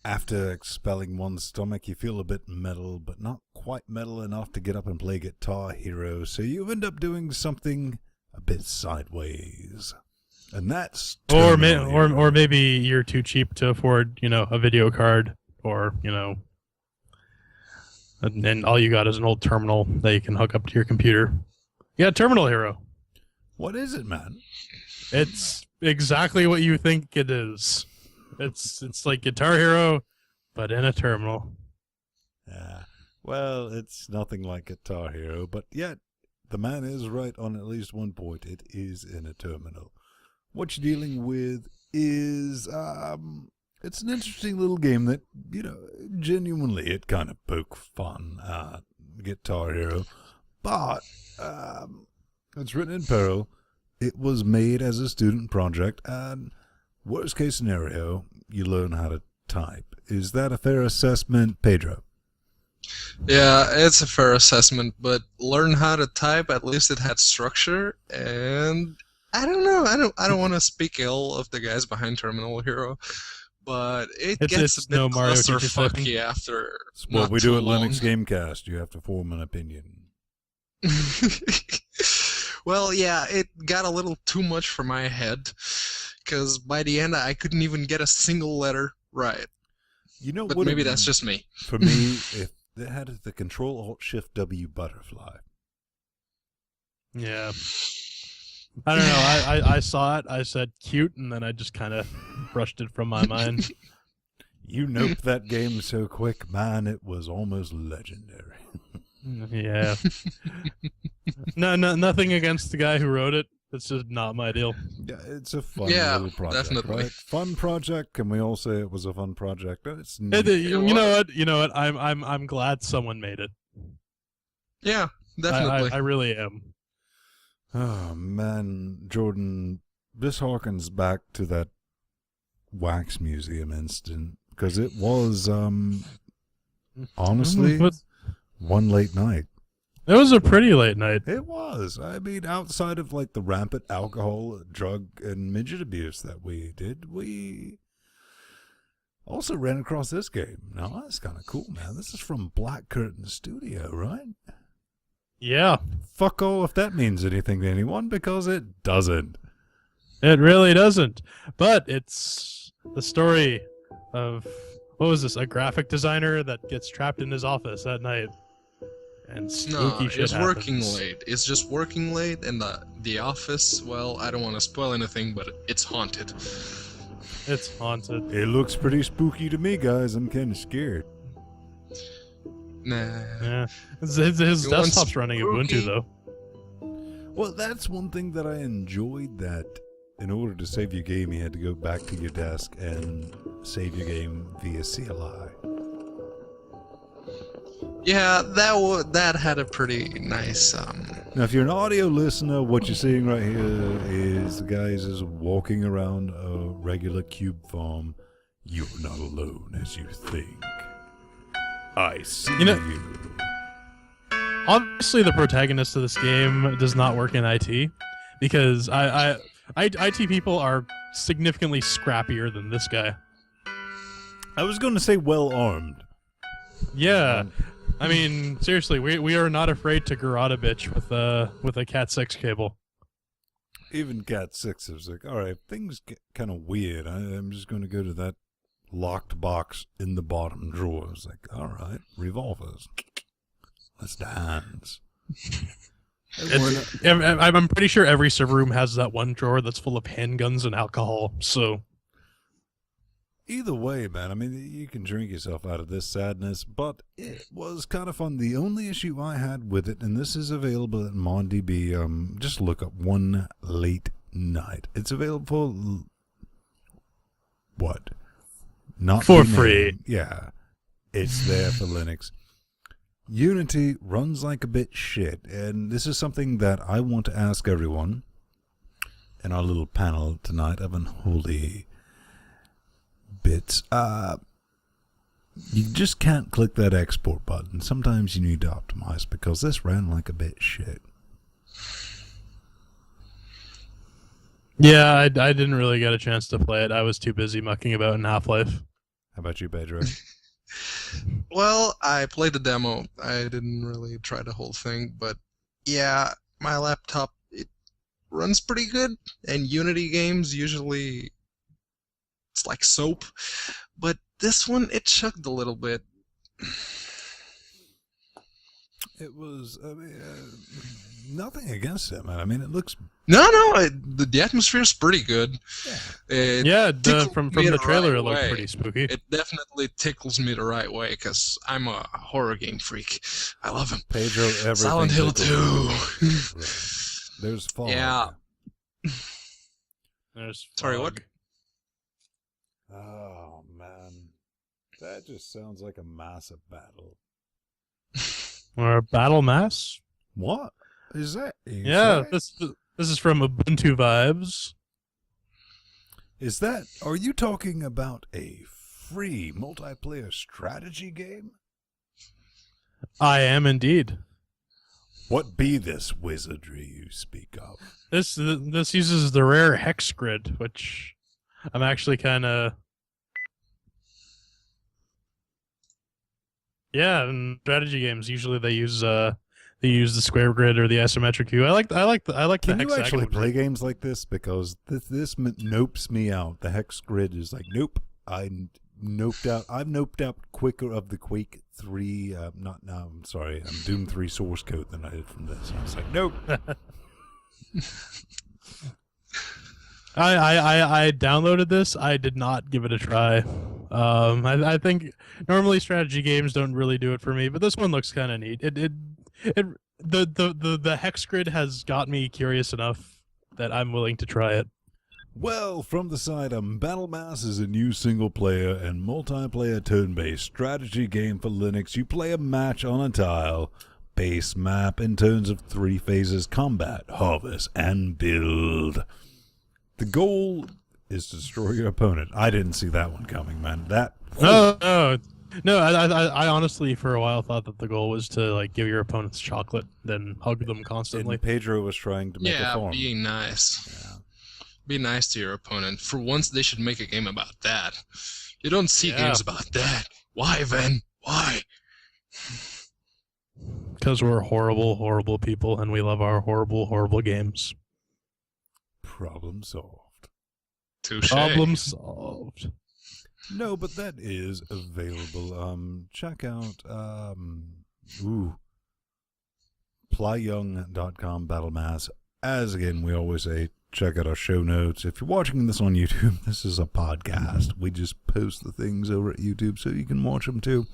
[SPEAKER 1] after expelling one's stomach, you feel a bit metal, but not quite metal enough to get up and play Guitar Hero, so you end up doing something a bit sideways. And that's...
[SPEAKER 2] Or maybe you're too cheap to afford, a video card, or, and all you got is an old terminal that you can hook up to your computer. Yeah, Terminal Hero.
[SPEAKER 1] What is it, man?
[SPEAKER 2] It's exactly what you think it is. It's like Guitar Hero, but in a terminal.
[SPEAKER 1] Yeah. Well, it's nothing like Guitar Hero, but yet the man is right on at least one point. It is in a terminal. What you're dealing with is it's an interesting little game that, genuinely it kind of poke fun at Guitar Hero, but it's written in Perl. It was made as a student project, and worst case scenario, you learn how to type. Is that a fair assessment, Pedro?
[SPEAKER 3] Yeah, it's a fair assessment, but learn how to type, at least it had structure, and I don't know, I don't want to speak ill of the guys behind Terminal Hero, but it gets a bit clusterfucky after
[SPEAKER 1] It's what we do at Linux Gamecast. You have to form an opinion.
[SPEAKER 3] Well, yeah, it got a little too much for my head, because by the end I couldn't even get a single letter right. But maybe that's just me.
[SPEAKER 1] For me, if they had the Control-Alt-Shift-W butterfly.
[SPEAKER 2] Yeah. I don't know. I saw it. I said cute, and then I just kind of brushed it from my mind.
[SPEAKER 1] You noped that game so quick, man, it was almost legendary.
[SPEAKER 2] Yeah. No, nothing against the guy who wrote it. It's just not my deal.
[SPEAKER 1] Yeah, it's a fun little project,
[SPEAKER 3] definitely.
[SPEAKER 1] right? Fun project. Can we all say it was a fun project? It's
[SPEAKER 2] You know what? I'm glad someone made it.
[SPEAKER 3] Yeah, definitely.
[SPEAKER 2] I really am.
[SPEAKER 1] Oh man, Jordan, this harkens back to that Wax Museum incident, because it was honestly one late night.
[SPEAKER 2] It was a pretty late night.
[SPEAKER 1] It was. I mean, outside of like the rampant alcohol, drug, and midget abuse that we did, we also ran across this game. Now, that's kind of cool, man. This is from Black Curtain Studio, right?
[SPEAKER 2] Yeah.
[SPEAKER 1] Fuck all if that means anything to anyone, because it doesn't.
[SPEAKER 2] It really doesn't. But it's the story of, what was this, a graphic designer that gets trapped in his office at night. And spooky shit happens.
[SPEAKER 3] Working late. It's just working late, and the office, well, I don't want to spoil anything, but it's haunted.
[SPEAKER 2] It's haunted.
[SPEAKER 1] It looks pretty spooky to me, guys. I'm kind of scared.
[SPEAKER 3] Nah.
[SPEAKER 2] Yeah. His desktop's running Ubuntu, though.
[SPEAKER 1] Well, that's one thing that I enjoyed, that in order to save your game, you had to go back to your desk and save your game via CLI.
[SPEAKER 3] Yeah, that had a pretty nice.
[SPEAKER 1] Now, if you're an audio listener, what you're seeing right here is the guys is walking around a regular cube farm. You're not alone as you think. I see you.
[SPEAKER 2] Obviously, the protagonist of this game does not work in IT, because IT people are significantly scrappier than this guy.
[SPEAKER 1] I was going to say well-armed.
[SPEAKER 2] Yeah. I mean, seriously, we are not afraid to garrote a bitch with a Cat 6 cable.
[SPEAKER 1] Even Cat 6 is like, all right, things get kind of weird. I'm just going to go to that locked box in the bottom drawer. It's like, all right, revolvers. Let's dance.
[SPEAKER 2] I'm pretty sure every server room has that one drawer that's full of handguns and alcohol, so...
[SPEAKER 1] Either way, man, I mean, you can drink yourself out of this sadness, but it was kind of fun. The only issue I had with it, and this is available at MonDB, just look up One Late Night. It's available for, what? Not
[SPEAKER 2] For
[SPEAKER 1] the name.
[SPEAKER 2] free.
[SPEAKER 1] Yeah, it's there for Linux. Unity runs like a bit shit, and this is something that I want to ask everyone in our little panel tonight of unholy bits. You just can't click that export button. Sometimes you need to optimize because this ran like a bit shit.
[SPEAKER 2] Yeah, I didn't really get a chance to play it. I was too busy mucking about in Half-Life.
[SPEAKER 1] How about you, Pedro?
[SPEAKER 3] Well, I played the demo. I didn't really try the whole thing, but yeah, my laptop, it runs pretty good, and Unity games usually, it's like soap, but this one, it chugged a little bit.
[SPEAKER 1] It was, I mean, nothing against it, man. I mean, it looks...
[SPEAKER 3] No, the atmosphere is pretty good.
[SPEAKER 1] Yeah.
[SPEAKER 2] From the trailer, it looked pretty spooky.
[SPEAKER 3] It definitely tickles me the right way because I'm a horror game freak. I love him.
[SPEAKER 1] Pedro, everything.
[SPEAKER 3] Silent Hill 2.
[SPEAKER 1] Right. There's Fall.
[SPEAKER 3] Yeah.
[SPEAKER 2] There's
[SPEAKER 3] Sorry, what?
[SPEAKER 2] fog.
[SPEAKER 1] Oh, man. That just sounds like a massive battle.
[SPEAKER 2] Or Battle Mass?
[SPEAKER 1] What is that?
[SPEAKER 2] Yeah, this is from Ubuntu Vibes.
[SPEAKER 1] Is that... Are you talking about a free multiplayer strategy game?
[SPEAKER 2] I am indeed.
[SPEAKER 1] What be this wizardry you speak of?
[SPEAKER 2] This uses the rare hex grid, which I'm actually kind of... Yeah, in strategy games usually they use the square grid or the asymmetric view. I like the
[SPEAKER 1] Can you
[SPEAKER 2] hexagonal
[SPEAKER 1] actually play
[SPEAKER 2] grid.
[SPEAKER 1] games like this? Because this nopes me out. The hex grid is like, nope. I've noped out quicker of the Quake 3. I'm sorry. I'm Doom 3 source code than I did from this. I was like, nope.
[SPEAKER 2] I downloaded this. I did not give it a try. I think normally strategy games don't really do it for me, but this one looks kind of neat. The hex grid has got me curious enough that I'm willing to try it.
[SPEAKER 1] Well, from the side, Battle Mass is a new single-player and multiplayer turn-based strategy game for Linux. You play a match on a tile, base map in turns of 3 phases: combat, harvest, and build. The goal is to destroy your opponent. I didn't see that one coming, man.
[SPEAKER 2] No. I honestly, for a while, thought that the goal was to like give your opponents chocolate, then hug them constantly.
[SPEAKER 1] And Pedro was trying to make a farm.
[SPEAKER 3] Being nice.
[SPEAKER 1] Yeah.
[SPEAKER 3] Be nice to your opponent. For once, they should make a game about that. You don't see games about that. Why, Venn? Why?
[SPEAKER 2] Because we're horrible, horrible people, and we love our horrible, horrible games.
[SPEAKER 1] Problem solved.
[SPEAKER 3] Touche.
[SPEAKER 2] Problem solved.
[SPEAKER 1] No, but that is available. Check out plyyoung.com Battle Mass. As again, we always say, check out our show notes. If you're watching this on YouTube, this is a podcast. We just post the things over at YouTube so you can watch them too.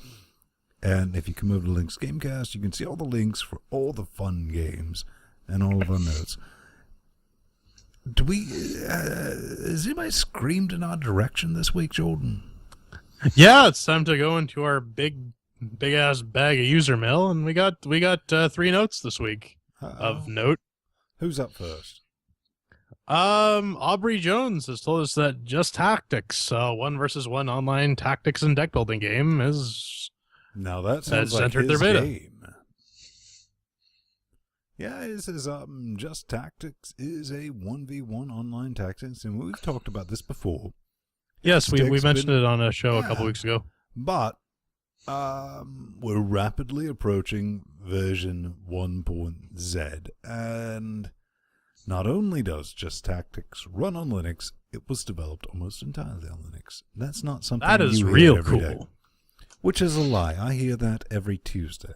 [SPEAKER 1] And if you come over to LinuxGameCast, you can see all the links for all the fun games and all of our notes. Do we... has anybody screamed in our direction this week, Jordan?
[SPEAKER 2] Yeah, it's time to go into our big ass bag of user mail, and we got 3 notes this week. Of note.
[SPEAKER 1] Who's up first?
[SPEAKER 2] Aubrey Jones has told us that Just Tactics, 1v1 online tactics and deck building game, is
[SPEAKER 1] now that sounds like
[SPEAKER 2] entered
[SPEAKER 1] his
[SPEAKER 2] their beta.
[SPEAKER 1] game. Yeah, it says Just Tactics is a 1v1 online tactics, and we've talked about this before.
[SPEAKER 2] Yes, we mentioned it on a show a couple weeks ago.
[SPEAKER 1] But we're rapidly approaching version 1.z, and not only does Just Tactics run on Linux, it was developed almost entirely on Linux. That's not something
[SPEAKER 2] that is
[SPEAKER 1] you hear
[SPEAKER 2] real
[SPEAKER 1] every
[SPEAKER 2] cool.
[SPEAKER 1] day, which is a lie. I hear that every Tuesday.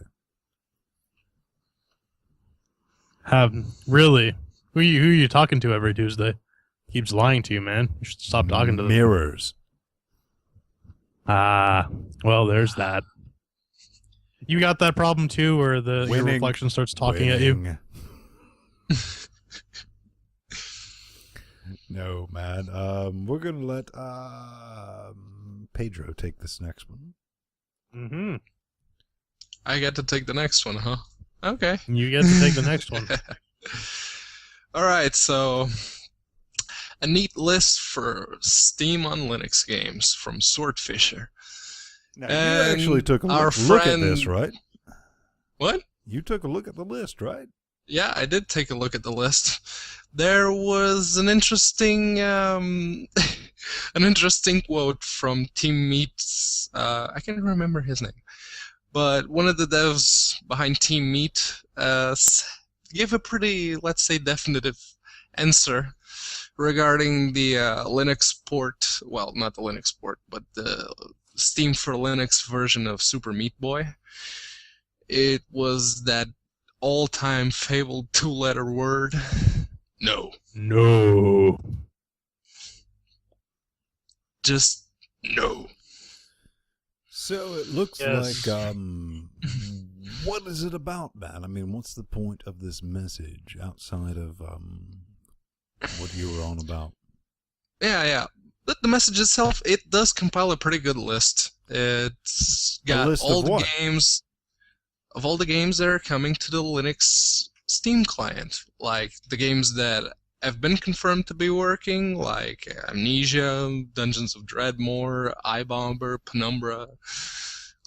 [SPEAKER 2] Really? Who are you talking to every Tuesday? Keeps lying to you, man. You should stop talking to them.
[SPEAKER 1] Mirrors.
[SPEAKER 2] Well, there's that. You got that problem too, where your reflection starts talking at you?
[SPEAKER 1] No, man. We're going to let Pedro take this next one.
[SPEAKER 2] Mm-hmm.
[SPEAKER 3] I get to take the next one, huh? Okay.
[SPEAKER 2] You get to take the next one.
[SPEAKER 3] All right, so a neat list for Steam on Linux games from Swordfisher.
[SPEAKER 1] Now, you actually took a look at this, right?
[SPEAKER 3] What?
[SPEAKER 1] You took a look at the list, right?
[SPEAKER 3] Yeah, I did take a look at the list. There was an interesting, an interesting quote from Team Meat's. I can't remember his name, but one of the devs behind Team Meat gave a pretty, let's say, definitive answer regarding the Linux port. Well, not the Linux port, but the Steam for Linux version of Super Meat Boy. It was that all-time fabled two-letter word. No.
[SPEAKER 2] No.
[SPEAKER 3] Just no.
[SPEAKER 1] So it looks
[SPEAKER 2] Yes.
[SPEAKER 1] like, what is it about, man? I mean, what's the point of this message outside of what you were on about?
[SPEAKER 3] Yeah. The message itself, it does compile a pretty good list. It's got all the games of all the games that are coming to the Linux Steam client, like the games that have been confirmed to be working, like Amnesia, Dungeons of Dreadmore, iBomber, Penumbra,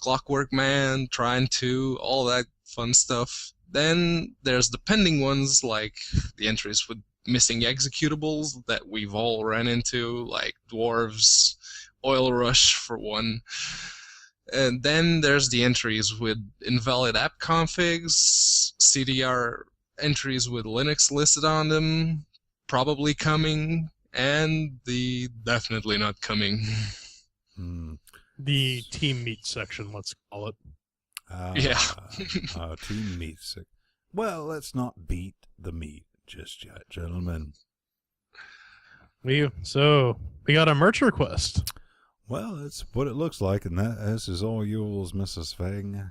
[SPEAKER 3] Clockwork Man, Trine 2, all that fun stuff. Then there's the pending ones, like the entries with missing executables that we've all ran into, like Dwarves, Oil Rush for one. And then there's the entries with invalid app configs, CDR entries with Linux listed on them, probably coming, and the definitely not coming.
[SPEAKER 2] The Team Meat section, let's call it.
[SPEAKER 3] Yeah.
[SPEAKER 1] Team Meat. Well, let's not beat the meat just yet, gentlemen.
[SPEAKER 2] We got a merch request.
[SPEAKER 1] Well, that's what it looks like, and this is all yours, Mrs. Fang.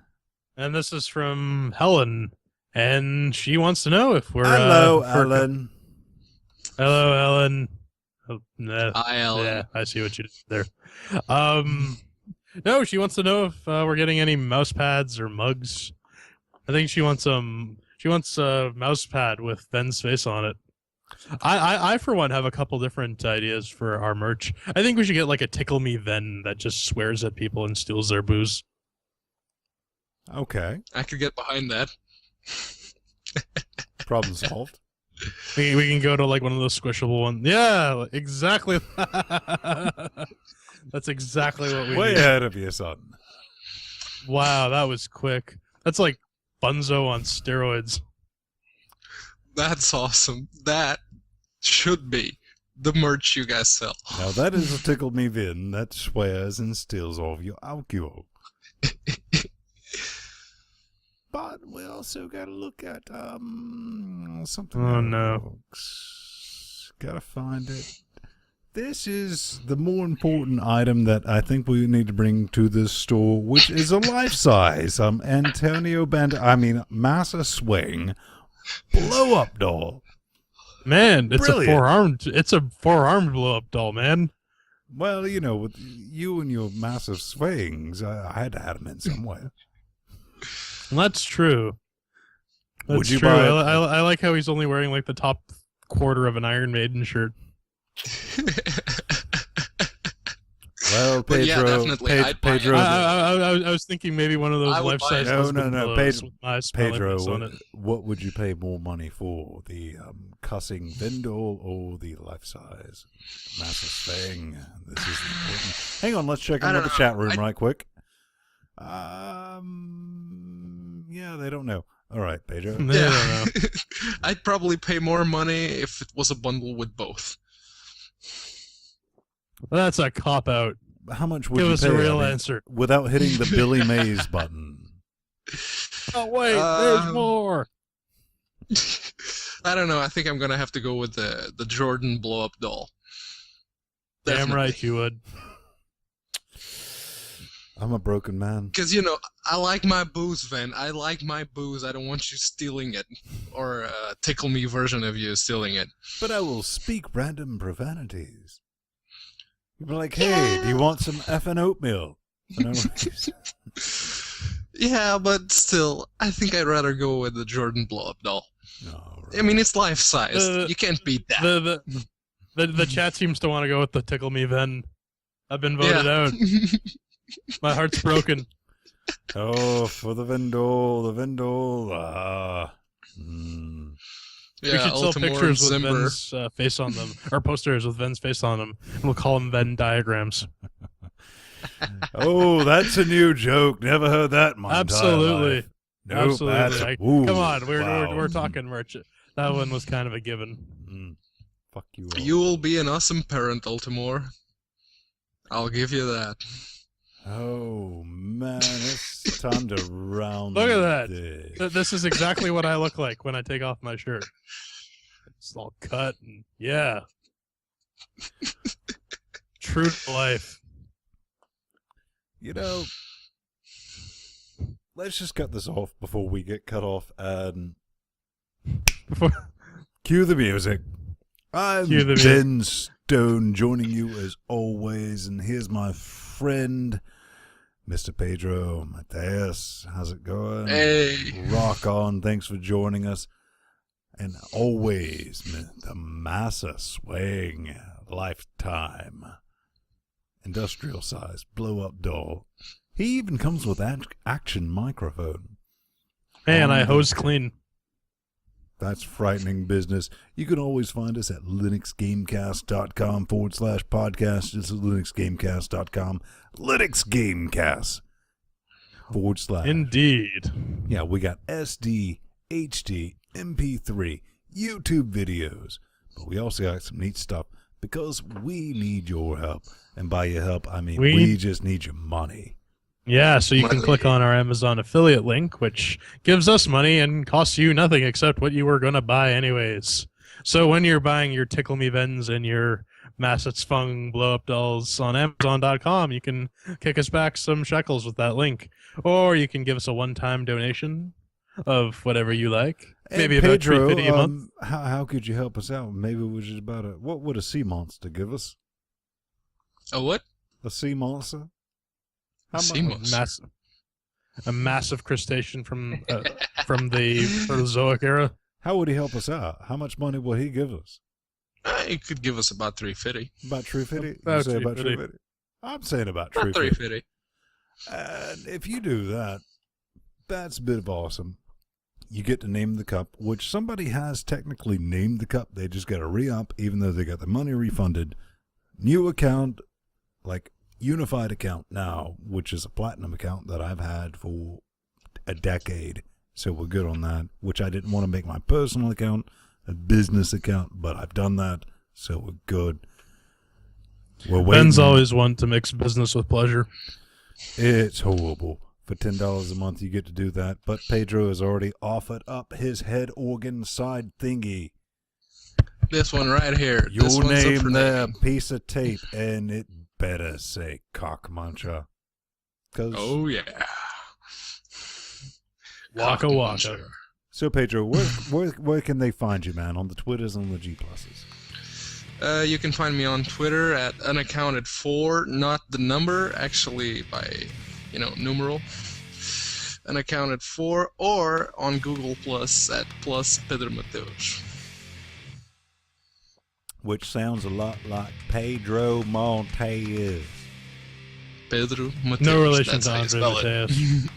[SPEAKER 2] And this is from Helen, and she wants to know if we're...
[SPEAKER 1] Hello, Ellen.
[SPEAKER 2] Hello, Ellen. Oh, nah.
[SPEAKER 3] Hi, Ellen.
[SPEAKER 2] Yeah, I see what you did there. No, she wants to know if we're getting any mouse pads or mugs. I think she wants a mouse pad with Venn's face on it. I for one have a couple different ideas for our merch. I think we should get like a Tickle Me Venn that just swears at people and steals their booze.
[SPEAKER 1] Okay.
[SPEAKER 3] I could get behind that.
[SPEAKER 1] Problem solved.
[SPEAKER 2] We can go to like one of those squishable ones. Yeah, exactly. That's exactly what we
[SPEAKER 1] Way
[SPEAKER 2] need.
[SPEAKER 1] ahead of you, son.
[SPEAKER 2] Wow, that was quick. That's like Bunzo on steroids.
[SPEAKER 3] That's awesome. That should be the merch you guys sell.
[SPEAKER 1] Now that is a Tickle Me Vin that swears and steals all of your alcohol. But we also gotta look at something
[SPEAKER 2] Oh,
[SPEAKER 1] else.
[SPEAKER 2] no.
[SPEAKER 1] Gotta find it. This is the more important item that I think we need to bring to this store, which is a life-size Massa Swing blow-up doll.
[SPEAKER 2] Man, it's
[SPEAKER 1] Brilliant.
[SPEAKER 2] a four-armed blow-up doll, man.
[SPEAKER 1] Well, you know, with you and your massive swings, I had to have them in somewhere.
[SPEAKER 2] That's true. That's
[SPEAKER 1] Would you
[SPEAKER 2] true.
[SPEAKER 1] buy it?
[SPEAKER 2] I like how he's only wearing like the top quarter of an Iron Maiden shirt.
[SPEAKER 1] Well,
[SPEAKER 3] But
[SPEAKER 1] Pedro,
[SPEAKER 3] yeah, definitely, I'd buy it.
[SPEAKER 1] Pedro,
[SPEAKER 2] I was thinking maybe one of those
[SPEAKER 3] I would buy
[SPEAKER 2] life-size
[SPEAKER 3] it.
[SPEAKER 2] husband
[SPEAKER 1] No,
[SPEAKER 2] blows with my smelling
[SPEAKER 1] Pedro,
[SPEAKER 2] lips on it.
[SPEAKER 1] what would you pay more money for? The cussing Vindle or the life-size massive thing? This is important. Hang on, let's check in with the chat room right quick. Yeah, they don't know. All right, Pedro.
[SPEAKER 2] I don't know.
[SPEAKER 3] I'd probably pay more money if it was a bundle with both.
[SPEAKER 2] Well, that's a cop-out.
[SPEAKER 1] How much would
[SPEAKER 2] Give
[SPEAKER 1] you
[SPEAKER 2] us
[SPEAKER 1] pay?
[SPEAKER 2] a real answer.
[SPEAKER 1] Without hitting the Billy Mays button.
[SPEAKER 2] Oh, wait, there's more.
[SPEAKER 3] I don't know. I think I'm gonna have to go with the Jordan blow-up doll.
[SPEAKER 2] Damn
[SPEAKER 3] Definitely.
[SPEAKER 2] right you would.
[SPEAKER 1] I'm a broken man.
[SPEAKER 3] Because, I like my booze, Venn. I like my booze. I don't want you stealing it. Or a Tickle Me version of you stealing it.
[SPEAKER 1] But I will speak random profanities. You'll be like, hey, do you want some effing oatmeal?
[SPEAKER 3] Yeah, but still, I think I'd rather go with the Jordan blow-up doll.
[SPEAKER 1] No, right.
[SPEAKER 3] I mean, it's life-sized. You can't beat that.
[SPEAKER 2] The chat seems to want to go with the Tickle Me Venn. I've been voted out. My heart's broken.
[SPEAKER 1] Oh, for the Vendol, the Vendol.
[SPEAKER 2] We should sell pictures with Venn's face on them, or posters with Venn's face on them, and we'll call them Venn diagrams.
[SPEAKER 1] Oh, that's a new joke. Never heard that in my
[SPEAKER 2] Absolutely.
[SPEAKER 1] entire life. Nope,
[SPEAKER 2] Absolutely.
[SPEAKER 1] ooh,
[SPEAKER 2] Come on,
[SPEAKER 1] wow.
[SPEAKER 2] we're talking merch. That one was kind of a given.
[SPEAKER 1] Fuck you all.
[SPEAKER 3] You will be an awesome parent, Ultimore. I'll give you that.
[SPEAKER 1] Oh, man, it's time to round
[SPEAKER 2] Look at that.
[SPEAKER 1] this.
[SPEAKER 2] This is exactly what I look like when I take off my shirt. It's all cut and yeah. True to life.
[SPEAKER 1] Let's just cut this off before we get cut off and
[SPEAKER 2] Before
[SPEAKER 1] cue the music. I'm
[SPEAKER 2] Cue the music.
[SPEAKER 1] Ben Stone joining you as always, and here's my friend, Mr. Pedro Mateus. How's it going?
[SPEAKER 3] Hey.
[SPEAKER 1] Rock on. Thanks for joining us. And always, the Massa Swing Lifetime industrial size blow-up doll. He even comes with action microphone.
[SPEAKER 2] Hey, and I hose clean.
[SPEAKER 1] That's frightening business. You can always find us at linuxgamecast.com/podcast. This is linuxgamecast.com. linuxgamecast /
[SPEAKER 2] Indeed.
[SPEAKER 1] Yeah, we got SD, HD, MP3, YouTube videos. But we also got some neat stuff because we need your help. And by your help, I mean we just need your money.
[SPEAKER 2] Yeah, so you can click on our Amazon affiliate link, which gives us money and costs you nothing except what you were going to buy anyways. So when you're buying your Tickle Me Venns and your Masset's Fung blow-up dolls on Amazon.com, you can kick us back some shekels with that link. Or you can give us a one-time donation of whatever you like. Maybe about
[SPEAKER 1] Pedro,
[SPEAKER 2] $3.50 a month.
[SPEAKER 1] How could you help us out? Maybe we just about what would a sea monster give us?
[SPEAKER 3] A what?
[SPEAKER 1] A sea monster?
[SPEAKER 3] A sea monster.
[SPEAKER 2] A massive crustacean from the Proterozoic era.
[SPEAKER 1] How would he help us out? How much money would he give us?
[SPEAKER 3] He could give us about $3.50.
[SPEAKER 1] About $3.50?
[SPEAKER 2] About
[SPEAKER 1] You say about
[SPEAKER 2] $3.50.
[SPEAKER 1] $3.50? I'm saying about
[SPEAKER 3] About
[SPEAKER 1] $3.50.
[SPEAKER 3] $3.50.
[SPEAKER 1] And if you do that, that's a bit of awesome. You get to name the cup, which somebody has technically named the cup. They just got to re-up, even though they got the money refunded. New account, like unified account now, which is a platinum account that I've had for a decade. So we're good on that, which I didn't want to make my personal account a business account, but I've done that, so we're good. We're waiting.
[SPEAKER 2] Ben's always one to mix business with pleasure.
[SPEAKER 1] It's horrible. For $10 a month, you get to do that. But Pedro has already offered up his head organ side thingy.
[SPEAKER 3] This one right here.
[SPEAKER 1] Your
[SPEAKER 3] This one's up
[SPEAKER 1] name
[SPEAKER 3] for
[SPEAKER 1] there,
[SPEAKER 3] name.
[SPEAKER 1] piece of tape, and it better say cock muncher.
[SPEAKER 3] Oh, yeah.
[SPEAKER 2] Waka waka.
[SPEAKER 3] Cock-a-muncher.
[SPEAKER 1] So, Pedro, where can they find you, man? On the Twitters and the G+.
[SPEAKER 3] You can find me on Twitter at unaccounted4, not the number, actually by, numeral. Unaccounted4, or on Google Plus at plus Pedro Mateus.
[SPEAKER 1] Which sounds a lot like Pedro Montez.
[SPEAKER 3] Pedro Mateus.
[SPEAKER 2] No relation
[SPEAKER 3] that's
[SPEAKER 2] to
[SPEAKER 3] how you
[SPEAKER 2] Andre
[SPEAKER 3] spell it.
[SPEAKER 2] Mateus.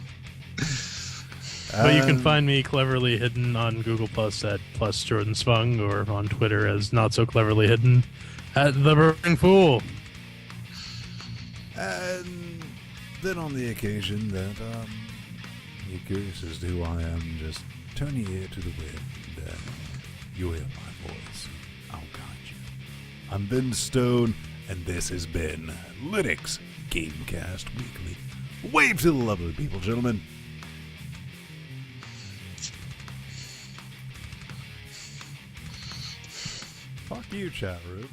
[SPEAKER 2] But you can find me cleverly hidden on Google Plus at plus Jordan Spung, or on Twitter as not so cleverly hidden at the Burning Fool.
[SPEAKER 1] And then on the occasion that you're curious as to who I am, just turn your ear to the wind and you'll hear my voice. I'll guide you. I'm Ben Stone, and this has been Linux Gamecast Weekly. Wave to the lovely people, gentlemen. Fuck you, chat room.